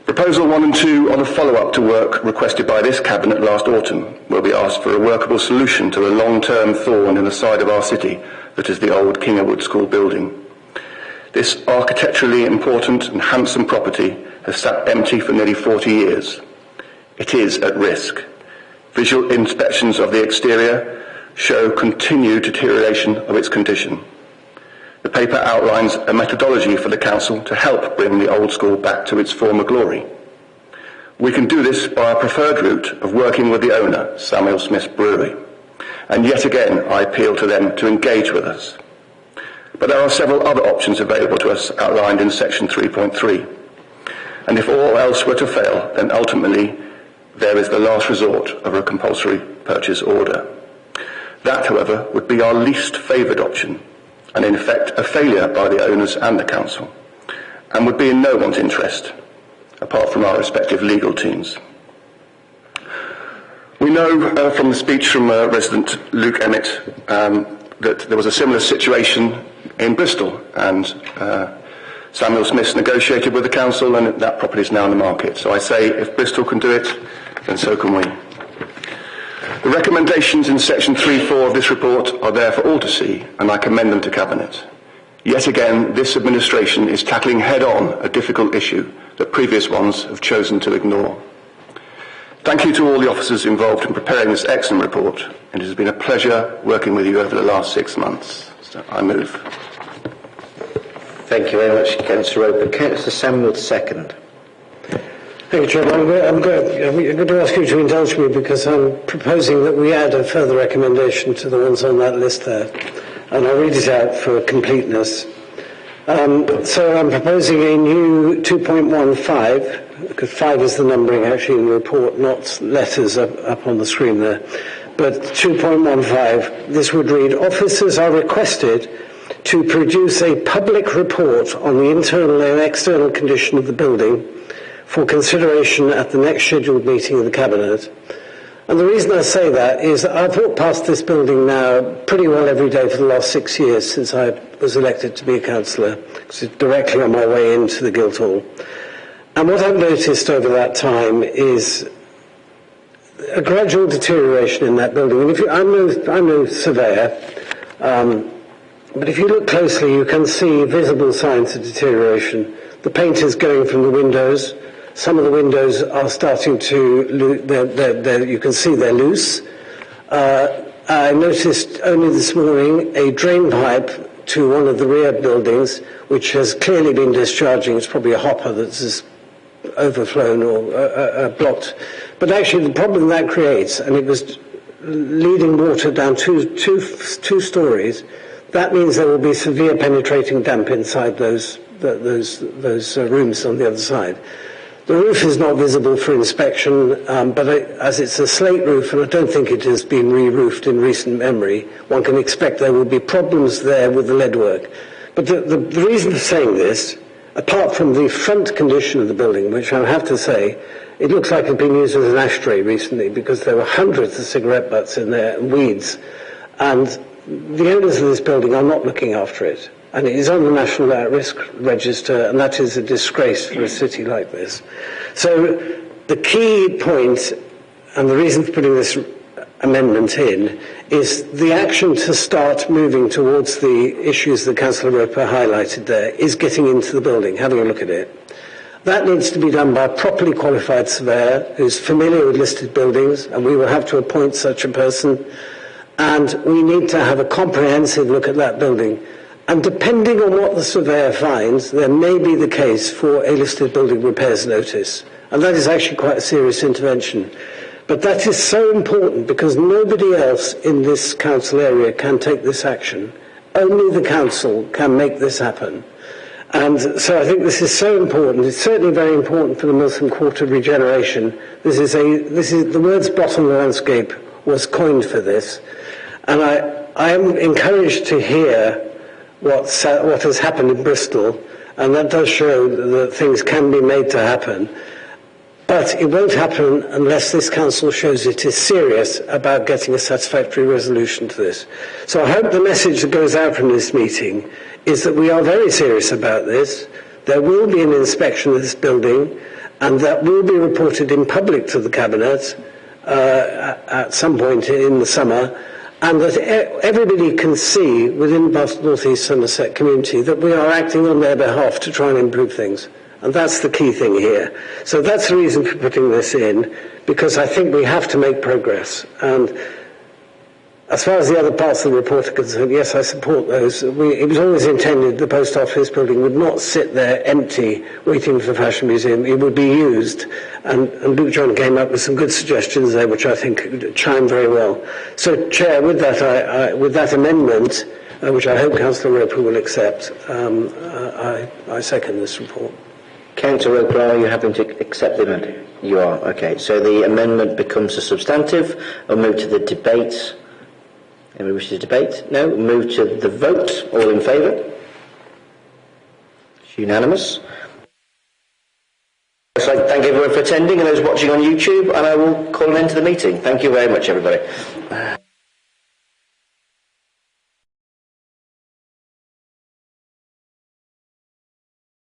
Proposal 1 and 2 are the follow-up to work requested by this Cabinet last autumn, where we asked for a workable solution to the long-term thorn in the side of our city that is the old King Edward School building. This architecturally important and handsome property has sat empty for nearly 40 years. It is at risk. Visual inspections of the exterior show continued deterioration of its condition. The paper outlines a methodology for the Council to help bring the old school back to its former glory. We can do this by a preferred route of working with the owner, Samuel Smith's Brewery. And yet again, I appeal to them to engage with us. But there are several other options available to us outlined in section 3.3. And if all else were to fail, then ultimately there is the last resort of a compulsory purchase order. That, however, would be our least favoured option, and in effect a failure by the owners and the Council, and would be in no one's interest, apart from our respective legal teams. We know from the speech from resident Luke Emmett that there was a similar situation in Bristol, and Samuel Smith negotiated with the Council, and that property is now on the market. So I say, if Bristol can do it, then so can we. The recommendations in section 3.4 of this report are there for all to see, and I commend them to Cabinet. Yet again, this administration is tackling head-on a difficult issue that previous ones have chosen to ignore. Thank you to all the officers involved in preparing this excellent report. It has been a pleasure working with you over the last 6 months. So I move. Thank you very much, Councillor Roper. Councillor Samuel, second. Thank you, Chairman. I'm going to ask you to indulge me because I'm proposing that we add a further recommendation to the ones on that list there. And I'll read it out for completeness. So I'm proposing a new 2.15, because 5 is the numbering actually in the report, not letters up on the screen there. But 2.15, this would read, officers are requested to produce a public report on the internal and external condition of the building for consideration at the next scheduled meeting of the Cabinet. And the reason I say that is that I've walked past this building now pretty well every day for the last 6 years since I was elected to be a councillor, because it's directly on my way into the Guildhall. And what I've noticed over that time is a gradual deterioration in that building. And I'm no surveyor, but if you look closely, you can see visible signs of deterioration. The paint is going from the windows. Some of the windows are starting to, you can see they're loose. I noticed only this morning a drain pipe to one of the rear buildings, which has clearly been discharging. It's probably a hopper that's just overflown or blocked. But actually the problem that creates, and it was leading water down two stories, that means there will be severe penetrating damp inside those rooms on the other side. The roof is not visible for inspection, but as it's a slate roof, and I don't think it has been re-roofed in recent memory, one can expect there will be problems there with the leadwork. But the reason for saying this, apart from the front condition of the building, which I have to say, it looks like it's been used as an ashtray recently because there were hundreds of cigarette butts in there and weeds. And the owners of this building are not looking after it. And it is on the National At-Risk Register, and that is a disgrace for a city like this. So the key point, and the reason for putting this amendment in, is the action to start moving towards the issues that Councillor Roper highlighted there, is getting into the building, having a look at it. That needs to be done by a properly qualified surveyor who's familiar with listed buildings, and we will have to appoint such a person. And we need to have a comprehensive look at that building. And depending on what the surveyor finds, there may be the case for a listed building repairs notice. And that is actually quite a serious intervention. But that is so important because nobody else in this council area can take this action. Only the council can make this happen. And so I think this is so important. It's certainly very important for the Milsom Quarter regeneration. This is the words bottom landscape was coined for this. And I am encouraged to hear what has happened in Bristol, and that does show that things can be made to happen. But it won't happen unless this council shows it is serious about getting a satisfactory resolution to this. So I hope the message that goes out from this meeting is that we are very serious about this. There will be an inspection of this building, and that will be reported in public to the Cabinet at some point in the summer, and that everybody can see within the North East Somerset community that we are acting on their behalf to try and improve things. And that's the key thing here. So that's the reason for putting this in, because I think we have to make progress. And as far as the other parts of the report are concerned, yes, I support those. It was always intended the post office building would not sit there empty, waiting for the Fashion Museum. It would be used. And Luke John came up with some good suggestions there, which I think chime very well. So, Chair, with that amendment, which I hope Councillor Roper will accept, I second this report. Councillor Roper, are you happy to accept the amendment? You are, okay. So the amendment becomes a substantive. I'll move to the debate. Anyone wish to debate? No? We'll move to the vote. All in favour? It's unanimous. I'd like to thank everyone for attending and those watching on YouTube, and I will call an end to the meeting. Thank you very much, everybody.